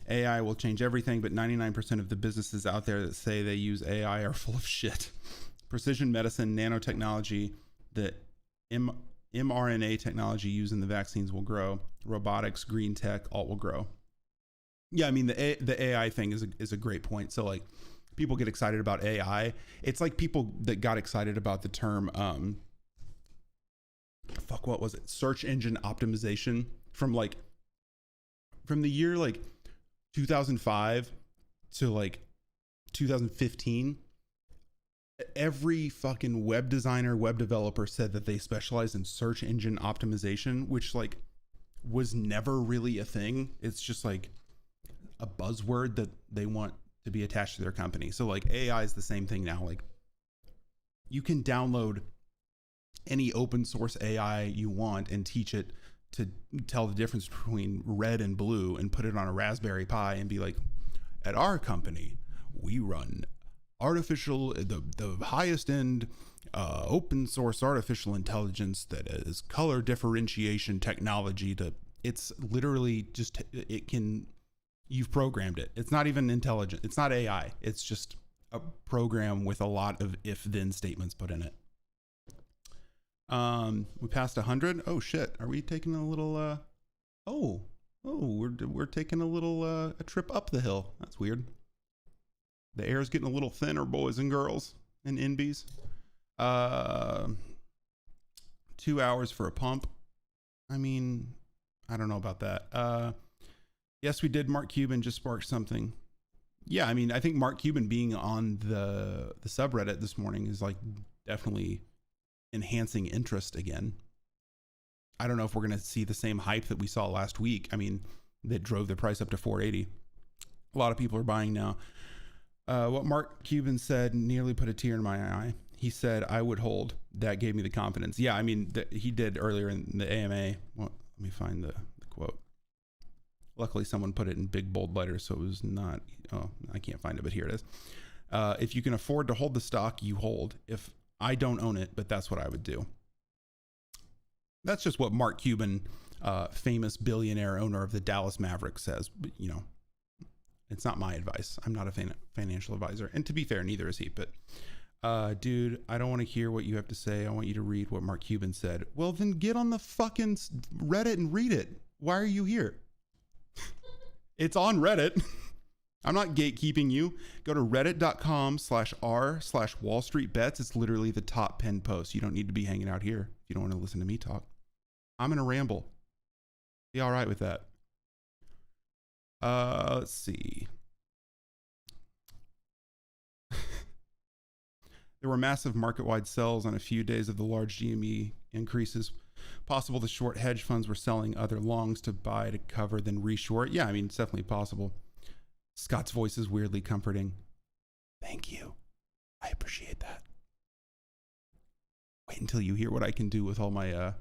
AI will change everything, but 99% of the businesses out there that say they use AI are full of shit. Precision medicine, nanotechnology, the mRNA technology used in the vaccines will grow. Robotics, green tech, all will grow. Yeah, I mean, the AI thing is a great point. So like, people get excited about AI. It's like people that got excited about the term, what was it? Search engine optimization from the year like 2005 to like 2015. Every fucking web designer, web developer said that they specialize in search engine optimization, which like was never really a thing. It's just like a buzzword that they want to be attached to their company. So like AI is the same thing now. Like you can download any open source AI you want and teach it to tell the difference between red and blue and put it on a Raspberry Pi and be like, at our company, we run the highest end open source artificial intelligence that is color differentiation technology. It's literally just, you've programmed it. It's not even intelligent. It's not AI. It's just a program with a lot of if-then statements put in it. We passed 100. Oh shit. Are we taking a little, we're taking a little, a trip up the hill. That's weird. The air is getting a little thinner, boys and girls and NBs. 2 hours for a pump. I mean, I don't know about that. Yes, we did. Mark Cuban just sparked something. Yeah, I mean, I think Mark Cuban being on the subreddit this morning is like definitely enhancing interest again. I don't know if we're going to see the same hype that we saw last week. I mean, that drove the price up to 480. A lot of people are buying now. What Mark Cuban said nearly put a tear in my eye. He said, I would hold. That gave me the confidence. Yeah, I mean, he did earlier in the AMA. Well, let me find the quote. Luckily, someone put it in big, bold letters, so it was not, I can't find it, but here it is. If you can afford to hold the stock, you hold. If I don't own it, but that's what I would do. That's just what Mark Cuban, famous billionaire owner of the Dallas Mavericks, says. But, you know, it's not my advice. I'm not a financial advisor. And to be fair, neither is he. But, dude, I don't want to hear what you have to say. I want you to read what Mark Cuban said. Well, then get on the fucking Reddit and read it. Why are you here? It's on Reddit. I'm not gatekeeping you. Go to reddit.com/r/wallstreetbets. It's literally the top pinned post. You don't need to be hanging out here if you don't want to listen to me talk. I'm going to ramble. Be all right with that. Let's see. There were massive market-wide sells on a few days of the large GME increases. Possible the short hedge funds were selling other longs to buy to cover, then reshort. Yeah, I mean, it's definitely possible. Scott's voice is weirdly comforting. Thank you. I appreciate that. Wait until you hear what I can do with all my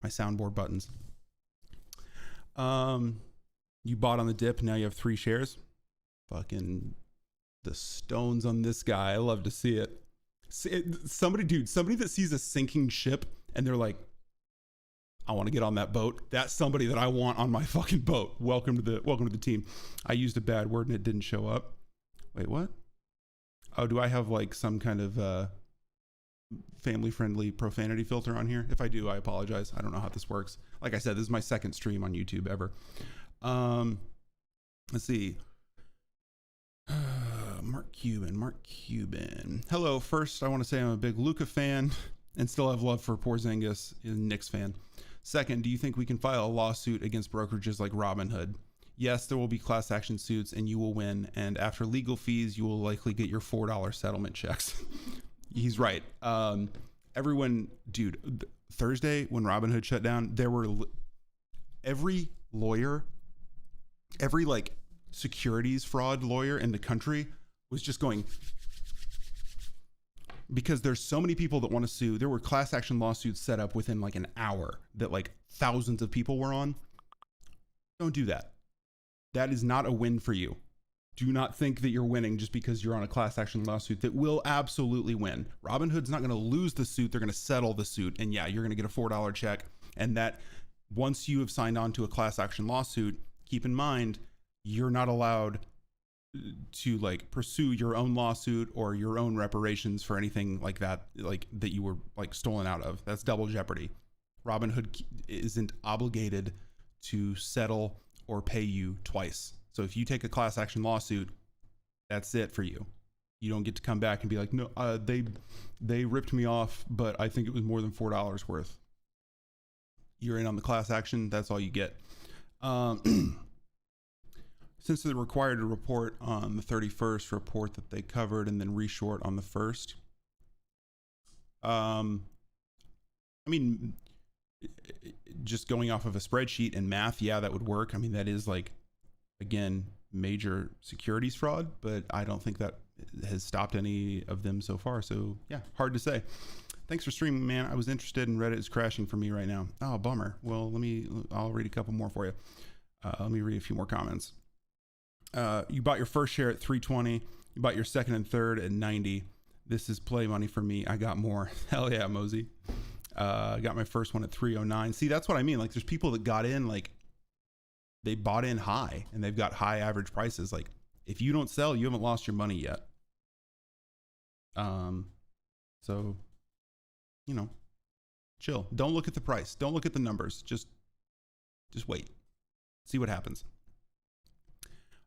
my soundboard buttons. You bought on the dip, now you have 3 shares. Fucking the stones on this guy. I love to see it. Somebody that sees a sinking ship and they're like, I want to get on that boat. That's somebody that I want on my fucking boat. Welcome to the team. I used a bad word and it didn't show up. Wait, what? Oh, do I have like some kind of family friendly profanity filter on here? If I do, I apologize. I don't know how this works. Like I said, this is my second stream on YouTube ever. Let's see. Mark Cuban. Hello. First, I want to say I'm a big Luka fan and still have love for Porzingis, a Knicks fan. Second, do you think we can file a lawsuit against brokerages like Robinhood? Yes, there will be class action suits and you will win. And after legal fees, you will likely get your $4 settlement checks. He's right. Everyone, dude, Thursday when Robinhood shut down, there were every lawyer, every like securities fraud lawyer in the country was just going, because there's so many people that want to sue. There were class action lawsuits set up within like an hour that like thousands of people were on. Don't do that. That is not a win for you. Do not think that you're winning just because you're on a class action lawsuit that will absolutely win. Robinhood's not going to lose the suit. They're going to settle the suit. And yeah, you're going to get a $4 check. And that once you have signed on to a class action lawsuit, keep in mind, you're not allowed to like pursue your own lawsuit or your own reparations for anything like that you were like stolen out of. That's double jeopardy. Robinhood isn't obligated to settle or pay you twice. So if you take a class action lawsuit, that's it for you. You don't get to come back and be like, no, they ripped me off, but I think it was more than $4 worth. You're in on the class action. That's all you get. Since they're required to report on the 31st, report that they covered and then reshort on the 1st. I mean, just going off of a spreadsheet and math, yeah, that would work. I mean, that is like, again, major securities fraud, but I don't think that has stopped any of them so far. So yeah, hard to say. Thanks for streaming, man. I was interested and Reddit is crashing for me right now. Oh, bummer. Well, I'll read a couple more for you. Let me read a few more comments. You bought your first share at 320. You bought your second and third at 90. This is play money for me. I got more. Hell yeah, Mosey. I got my first one at 309. See, that's what I mean. Like there's people that got in, like they bought in high and they've got high average prices. Like if you don't sell, you haven't lost your money yet. So, you know, chill. Don't look at the price. Don't look at the numbers. Just wait. See what happens.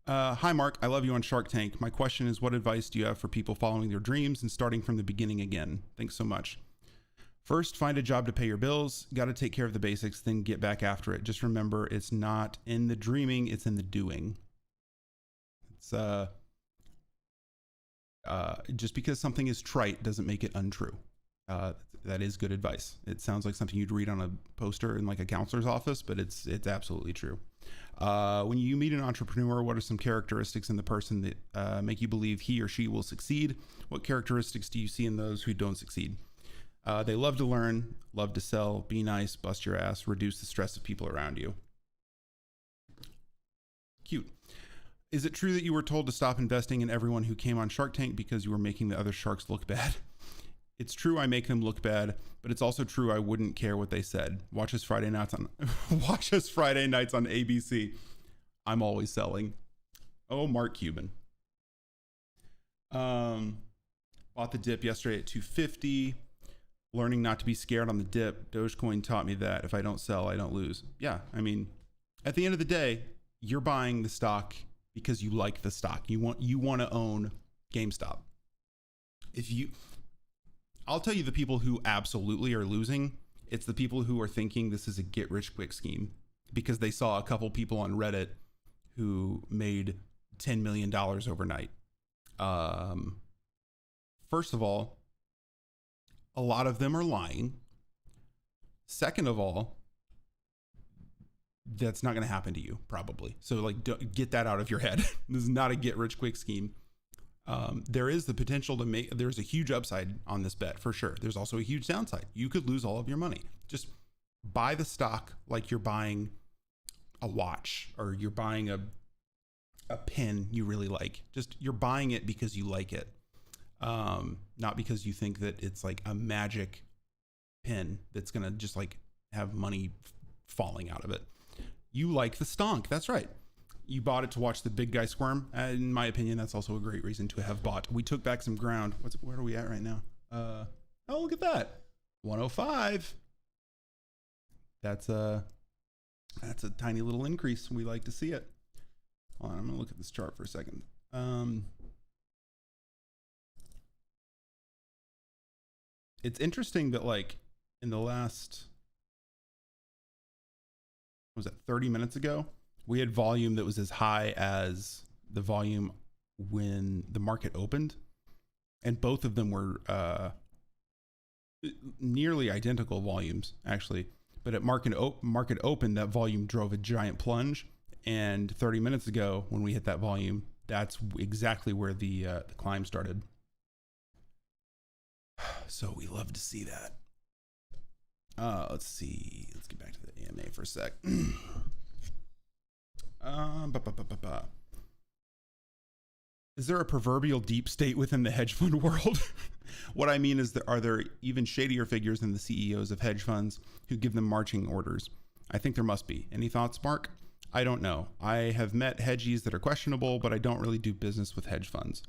Hi, Mark. I love you on Shark Tank. My question is, what advice do you have for people following their dreams and starting from the beginning again? Thanks so much. First, find a job to pay your bills. Got to take care of the basics, then get back after it. Just remember, it's not in the dreaming, it's in the doing. It's just because something is trite doesn't make it untrue. That is good advice. It sounds like something you'd read on a poster in like a counselor's office, but it's absolutely true. When you meet an entrepreneur, what are some characteristics in the person that make you believe he or she will succeed? What characteristics do you see in those who don't succeed? They love to learn, love to sell, be nice, bust your ass, reduce the stress of people around you. Cute. Is it true that you were told to stop investing in everyone who came on Shark Tank because you were making the other sharks look bad? It's true I make them look bad, but it's also true I wouldn't care what they said. Watch us Friday nights on ABC. I'm always selling. Oh, Mark Cuban. Bought the dip yesterday at 250. Learning not to be scared on the dip. Dogecoin taught me that if I don't sell, I don't lose. Yeah, I mean, at the end of the day, you're buying the stock because you like the stock. You want to own GameStop. I'll tell you the people who absolutely are losing. It's the people who are thinking this is a get rich quick scheme because they saw a couple people on Reddit who made $10 million overnight. First of all, a lot of them are lying. Second of all, that's not going to happen to you probably. So like, get that out of your head. This is not a get rich quick scheme. There is the potential to there's a huge upside on this bet for sure. There's also a huge downside. You could lose all of your money. Just buy the stock like you're buying a watch or you're buying a pen you really like. Just you're buying it because you like it. Not because you think that it's like a magic pin that's going to just like have money falling out of it. You like the stonk. That's right. You bought it to watch the big guy squirm. In my opinion, that's also a great reason to have bought. We took back some ground. Where are we at right now? Oh, look at that. 105. That's a tiny little increase. We like to see it. Hold on, I'm gonna look at this chart for a second. It's interesting that like in the last, what was it, 30 minutes ago, we had volume that was as high as the volume when the market opened, and both of them were nearly identical volumes actually. But at market open, that volume drove a giant plunge, and 30 minutes ago when we hit that volume, that's exactly where the climb started. So we love to see that. Let's see. Let's get back to the AMA for a sec. Is there a proverbial deep state within the hedge fund world? What I mean is, are there even shadier figures than the CEOs of hedge funds who give them marching orders? I think there must be. Any thoughts, Mark? I don't know. I have met hedgies that are questionable, but I don't really do business with hedge funds.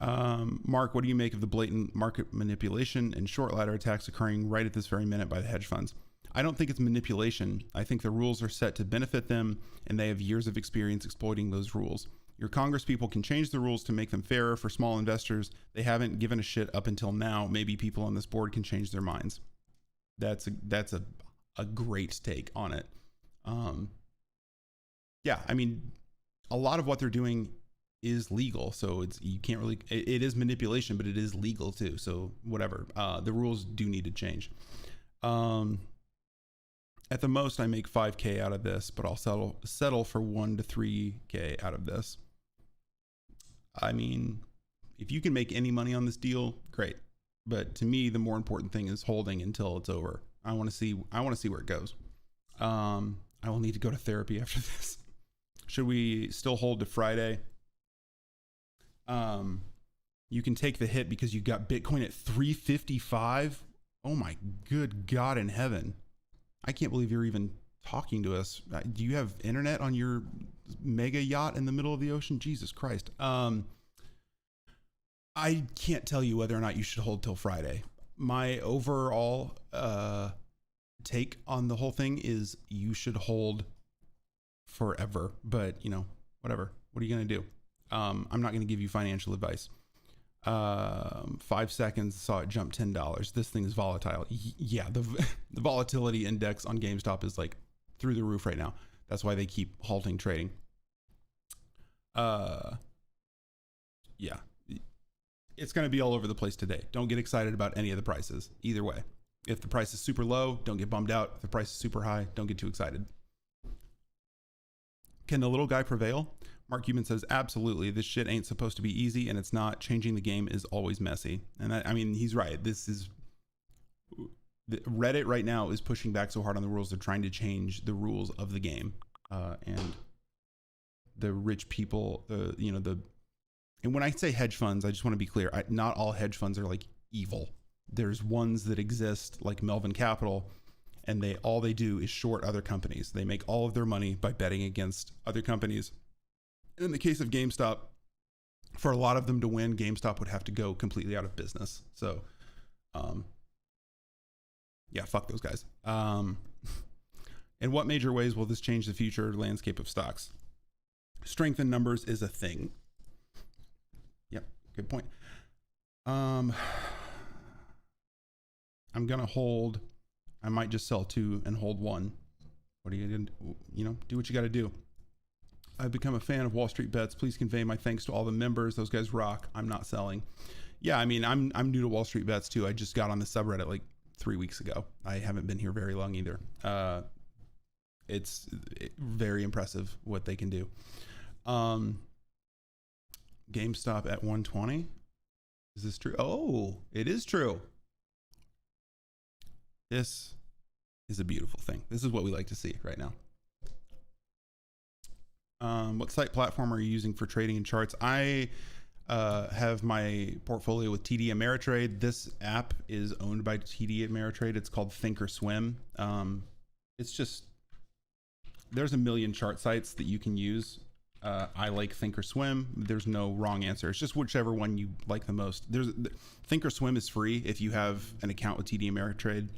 Mark, what do you make of the blatant market manipulation and short ladder attacks occurring right at this very minute by the hedge funds? I don't think it's manipulation. I think the rules are set to benefit them, and they have years of experience exploiting those rules. Your Congress people can change the rules to make them fairer for small investors. They haven't given a shit up until now. Maybe people on this board can change their minds. That's a great take on it. Yeah, I mean, a lot of what they're doing is legal, so you can't really, it is manipulation, but it is legal too, so whatever. The rules do need to change. At the most I make 5K out of this, but I'll settle for 1 to 3K out of this. I mean, if you can make any money on this deal, great, but to me the more important thing is holding until it's over. I want to see where it goes. I will need to go to therapy after this. Should we still hold to Friday? You can take the hit because you got Bitcoin at 355. Oh my good God in heaven. I can't believe you're even talking to us. Do you have internet on your mega yacht in the middle of the ocean? Jesus Christ. I can't tell you whether or not you should hold till Friday. My overall take on the whole thing is you should hold forever, but you know, whatever. What are you going to do? I'm not going to give you financial advice. 5 seconds, saw it jump $10. This thing is volatile. Yeah, the volatility index on GameStop is like through the roof right now. That's why they keep halting trading. Yeah, it's going to be all over the place today. Don't get excited about any of the prices either way. If the price is super low, don't get bummed out. If the price is super high, don't get too excited. Can the little guy prevail? Mark Cuban says, absolutely. This shit ain't supposed to be easy, and it's not. Changing the game is always messy. And I mean, he's right. This is Reddit right now is pushing back so hard on the rules. They're trying to change the rules of the game. And the rich people, and when I say hedge funds, I just want to be clear. Not all hedge funds are like evil. There's ones that exist like Melvin Capital, and all they do is short other companies. They make all of their money by betting against other companies. In the case of GameStop, for a lot of them to win, GameStop would have to go completely out of business. So, yeah, fuck those guys. In what major ways will this change the future landscape of stocks? Strength in numbers is a thing. Yep, good point. I'm going to hold. I might just sell 2 and hold 1. What are you going to do? You know, do what you got to do. I've become a fan of Wall Street Bets. Please convey my thanks to all the members. Those guys rock. I'm not selling. Yeah, I mean, I'm new to Wall Street Bets too. I just got on the subreddit like 3 weeks ago. I haven't been here very long either. It's very impressive what they can do. GameStop at 120. Is this true? Oh, it is true. This is a beautiful thing. This is what we like to see right now. What site platform are you using for trading and charts? I have my portfolio with TD Ameritrade. This app is owned by TD Ameritrade. It's called Thinkorswim. It's just, there's a million chart sites that you can use. I like Thinkorswim. There's no wrong answer. It's just whichever one you like the most. Thinkorswim is free if you have an account with TD Ameritrade.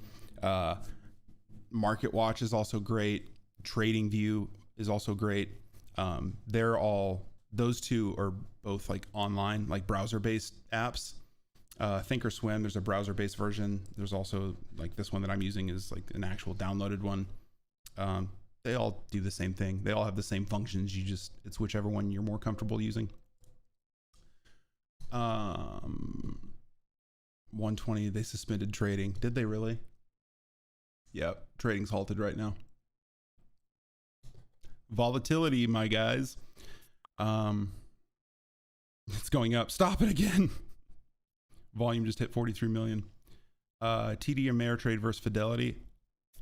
Market Watch is also great. Trading View is also great. Those two are both like online, like browser-based apps. Thinkorswim, there's a browser-based version. There's also like this one that I'm using is like an actual downloaded one. They all do the same thing. They all have the same functions. It's whichever one you're more comfortable using. 120, they suspended trading. Did they really? Yep, trading's halted right now. Volatility, my guys. It's going up. Stop it again. Volume just hit 43 million. TD Ameritrade versus Fidelity.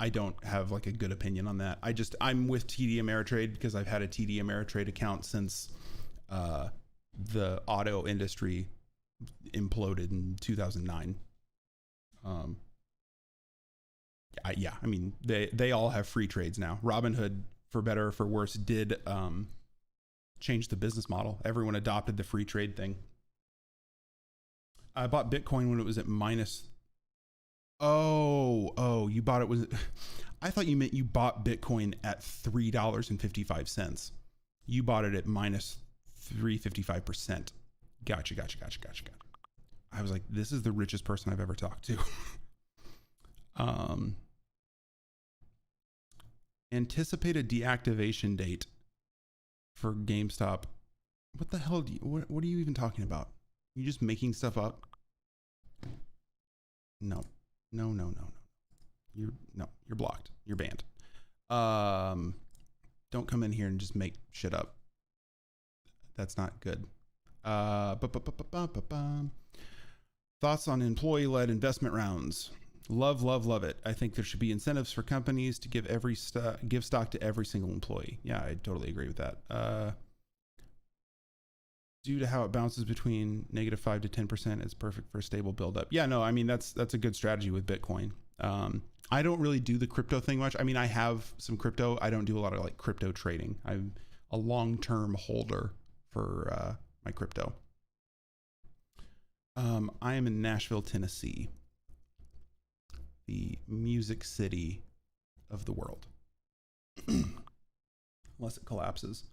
I don't have like a good opinion on that. I'm with TD Ameritrade because I've had a TD Ameritrade account since the auto industry imploded in 2009. I mean, they all have free trades now. Robinhood, for better or for worse, did change the business model. Everyone adopted the free trade thing. I bought Bitcoin when it was at minus. Oh, you bought it I thought you meant you bought Bitcoin at $3.55. You bought it at minus 355%. Gotcha. I was like, this is the richest person I've ever talked to. Anticipated deactivation date for GameStop. What the hell what are you even talking about? You just making stuff up? No. You're blocked. You're banned. Don't come in here and just make shit up. That's not good. Thoughts on employee-led investment rounds. Love it. I think there should be incentives for companies to give stock to every single employee. Yeah, I totally agree with that. Due to how it bounces between -5 to 10%, it's perfect for a stable buildup. Yeah, no, I mean, that's a good strategy with Bitcoin. I don't really do the crypto thing much. I mean, I have some crypto. I don't do a lot of like crypto trading. I'm a long-term holder for my crypto. I am in Nashville, Tennessee, the music city of the world, unless it collapses.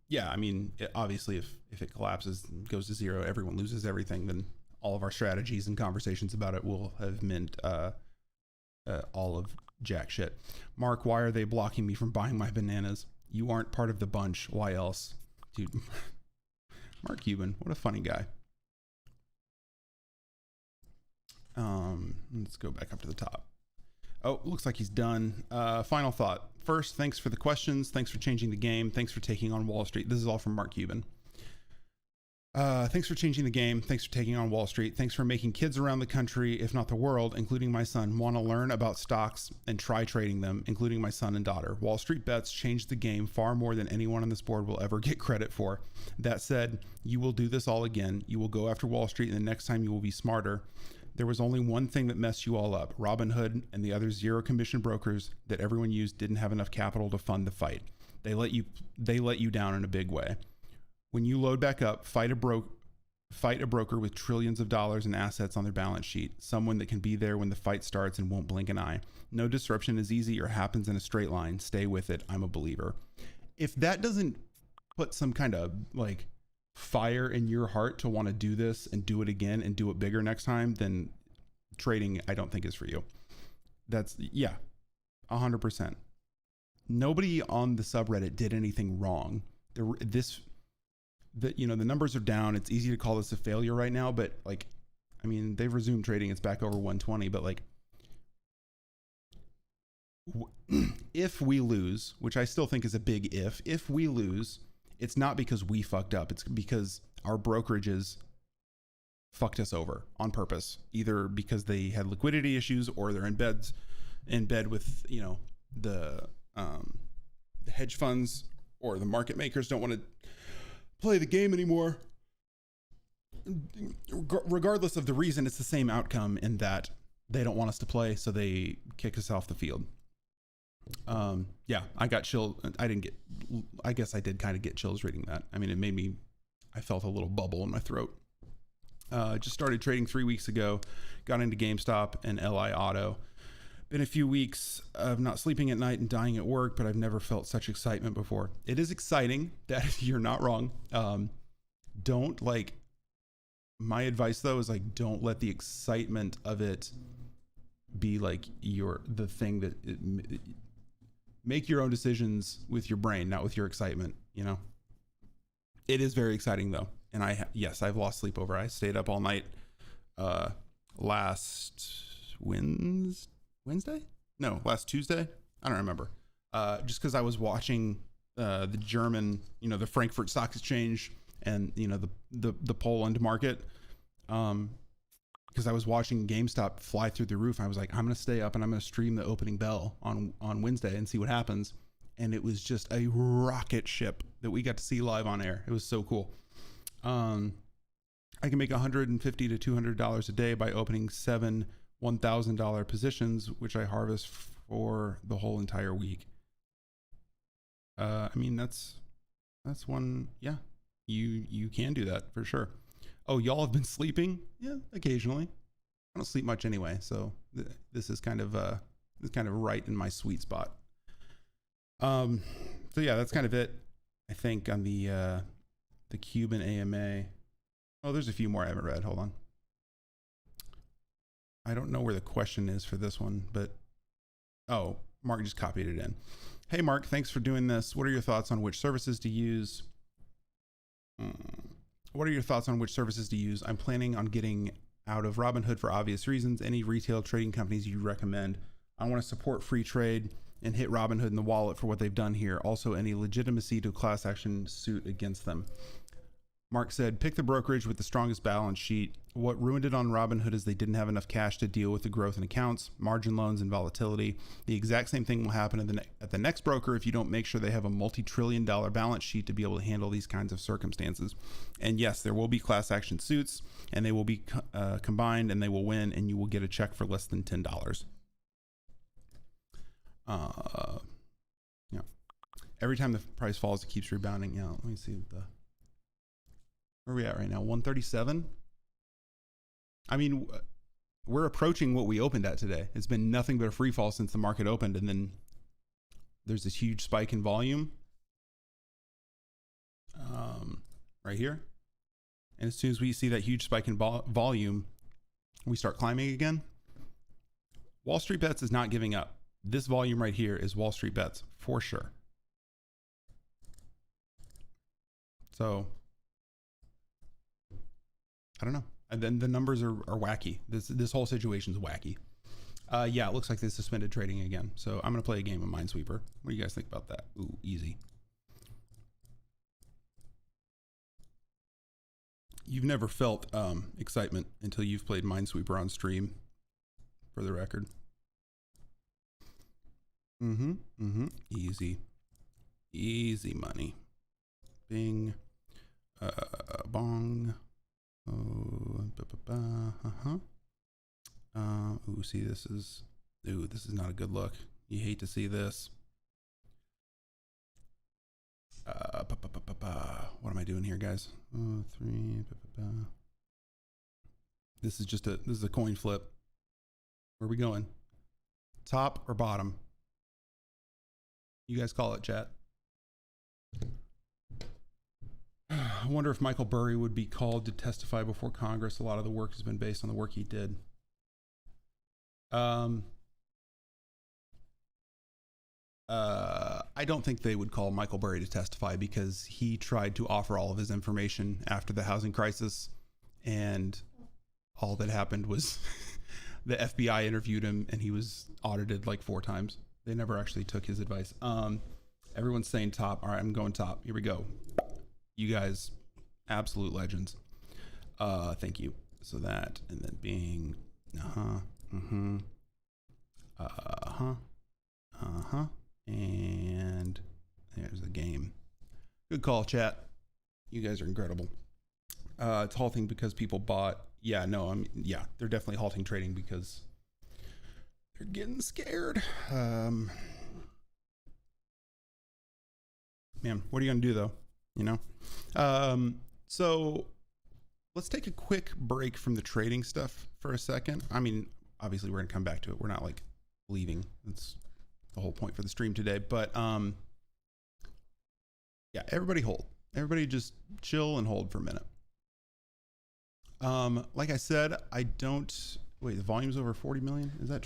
Yeah, I mean, obviously, if it collapses and goes to zero, everyone loses everything, then all of our strategies and conversations about it will have meant all of jack shit. Mark, why are they blocking me from buying my bananas? You aren't part of the bunch. Why else? Dude, Mark Cuban, what a funny guy. Let's go back up to the top. Oh, looks like he's done. Final thought. First, thanks for the questions. Thanks for changing the game. Thanks for taking on Wall Street. This is all from Mark Cuban. Thanks for changing the game. Thanks for taking on Wall Street. Thanks for making kids around the country, if not the world, including my son, want to learn about stocks and try trading them, including my son and daughter. Wall Street Bets changed the game far more than anyone on this board will ever get credit for. That said, you will do this all again. You will go after Wall Street, and the next time you will be smarter. There was only one thing that messed you all up. Robinhood and the other zero commission brokers that everyone used didn't have enough capital to fund the fight. They let you down in a big way. When you load back up, fight a broker with trillions of dollars in assets on their balance sheet, someone that can be there when the fight starts and won't blink an eye. No disruption is easy or happens in a straight line. Stay with it. I'm a believer. If that doesn't put some kind of like fire in your heart to want to do this and do it again and do it bigger next time, then trading, I don't think, is for you. That's, yeah, 100%. Nobody on the subreddit did anything wrong. The numbers are down. It's easy to call this a failure right now, but like, I mean, they've resumed trading. It's back over 120, but like, if we lose, which I still think is a big if we lose, it's not because we fucked up. It's because our brokerages fucked us over on purpose, either because they had liquidity issues or they're in bed with, the hedge funds or the market makers don't want to play the game anymore. regardless of the reason, it's the same outcome in that they don't want us to play, so they kick us off the field. Yeah, I got chilled. I guess I did kind of get chills reading that. I mean, I felt a little bubble in my throat. Just started trading 3 weeks ago, got into GameStop and LI Auto. Been a few weeks of not sleeping at night and dying at work, but I've never felt such excitement before. It is exciting. That you're not wrong. My advice though is like, don't let the excitement of it be like the thing that make your own decisions with your brain, not with your excitement. You know, it is very exciting though. And I've lost sleep over. I stayed up all night, last last Tuesday. I don't remember. Just cause I was watching, the German, the Frankfurt Stock Exchange and, the Poland market. Cause I was watching GameStop fly through the roof. I was like, I'm going to stay up and I'm going to stream the opening bell on Wednesday and see what happens. And it was just a rocket ship that we got to see live on air. It was so cool. I can make $150 to $200 a day by opening 7 $1,000 positions, which I harvest for the whole entire week. I mean, that's one. Yeah, you can do that for sure. Oh, y'all have been sleeping? Yeah, occasionally. I don't sleep much anyway, so this is kind of right in my sweet spot. So yeah, that's kind of it. I think on the Cuban AMA. Oh, there's a few more I haven't read. Hold on. I don't know where the question is for this one, but oh, Mark just copied it in. Hey, Mark, thanks for doing this. What are your thoughts on which services to use? What are your thoughts on which services to use? I'm planning on getting out of Robinhood for obvious reasons. Any retail trading companies you recommend? I want to support free trade and hit Robinhood in the wallet for what they've done here. Also, any legitimacy to a class action suit against them. Mark said, pick the brokerage with the strongest balance sheet. What ruined it on Robinhood is they didn't have enough cash to deal with the growth in accounts, margin loans, and volatility. The exact same thing will happen at the next broker if you don't make sure they have a multi-trillion-dollar balance sheet to be able to handle these kinds of circumstances. And yes, there will be class action suits, and they will be combined, and they will win, and you will get a check for less than $10. Yeah. Every time the price falls, it keeps rebounding. Yeah, let me see where are we at right now? 137. I mean, we're approaching what we opened at today. It's been nothing but a free fall since the market opened, and then there's this huge spike in volume right here. And as soon as we see that huge spike in volume, we start climbing again. Wall Street Bets is not giving up. This volume right here is Wall Street Bets for sure. So I don't know. And then the numbers are wacky. This whole situation is wacky. Yeah, it looks like they suspended trading again. So I'm going to play a game of Minesweeper. What do you guys think about that? Ooh, easy. You've never felt excitement until you've played Minesweeper on stream, for the record. Easy. Easy money. Bing. Bong. Oh, ooh, see, this is not a good look. You hate to see this. What am I doing here, guys? 3. This is a coin flip. Where are we going? Top or bottom? You guys call it, chat. I wonder if Michael Burry would be called to testify before Congress. A lot of the work has been based on the work he did. I don't think they would call Michael Burry to testify because he tried to offer all of his information after the housing crisis, and all that happened was the FBI interviewed him and he was audited like 4 times. They never actually took his advice. Everyone's saying top. All right, I'm going top. Here we go. You guys, absolute legends. Thank you. So that, and then being, and there's the game. Good call, chat. You guys are incredible. It's halting because people bought. Yeah, no, yeah, they're definitely halting trading because they're getting scared. Man, what are you gonna do though? You know? So let's take a quick break from the trading stuff for a second. I mean, obviously we're gonna come back to it. We're not like leaving. That's the whole point for the stream today. But yeah, everybody hold. Everybody just chill and hold for a minute. Like I said, I don't wait, the volume's over 40 million. Is that true?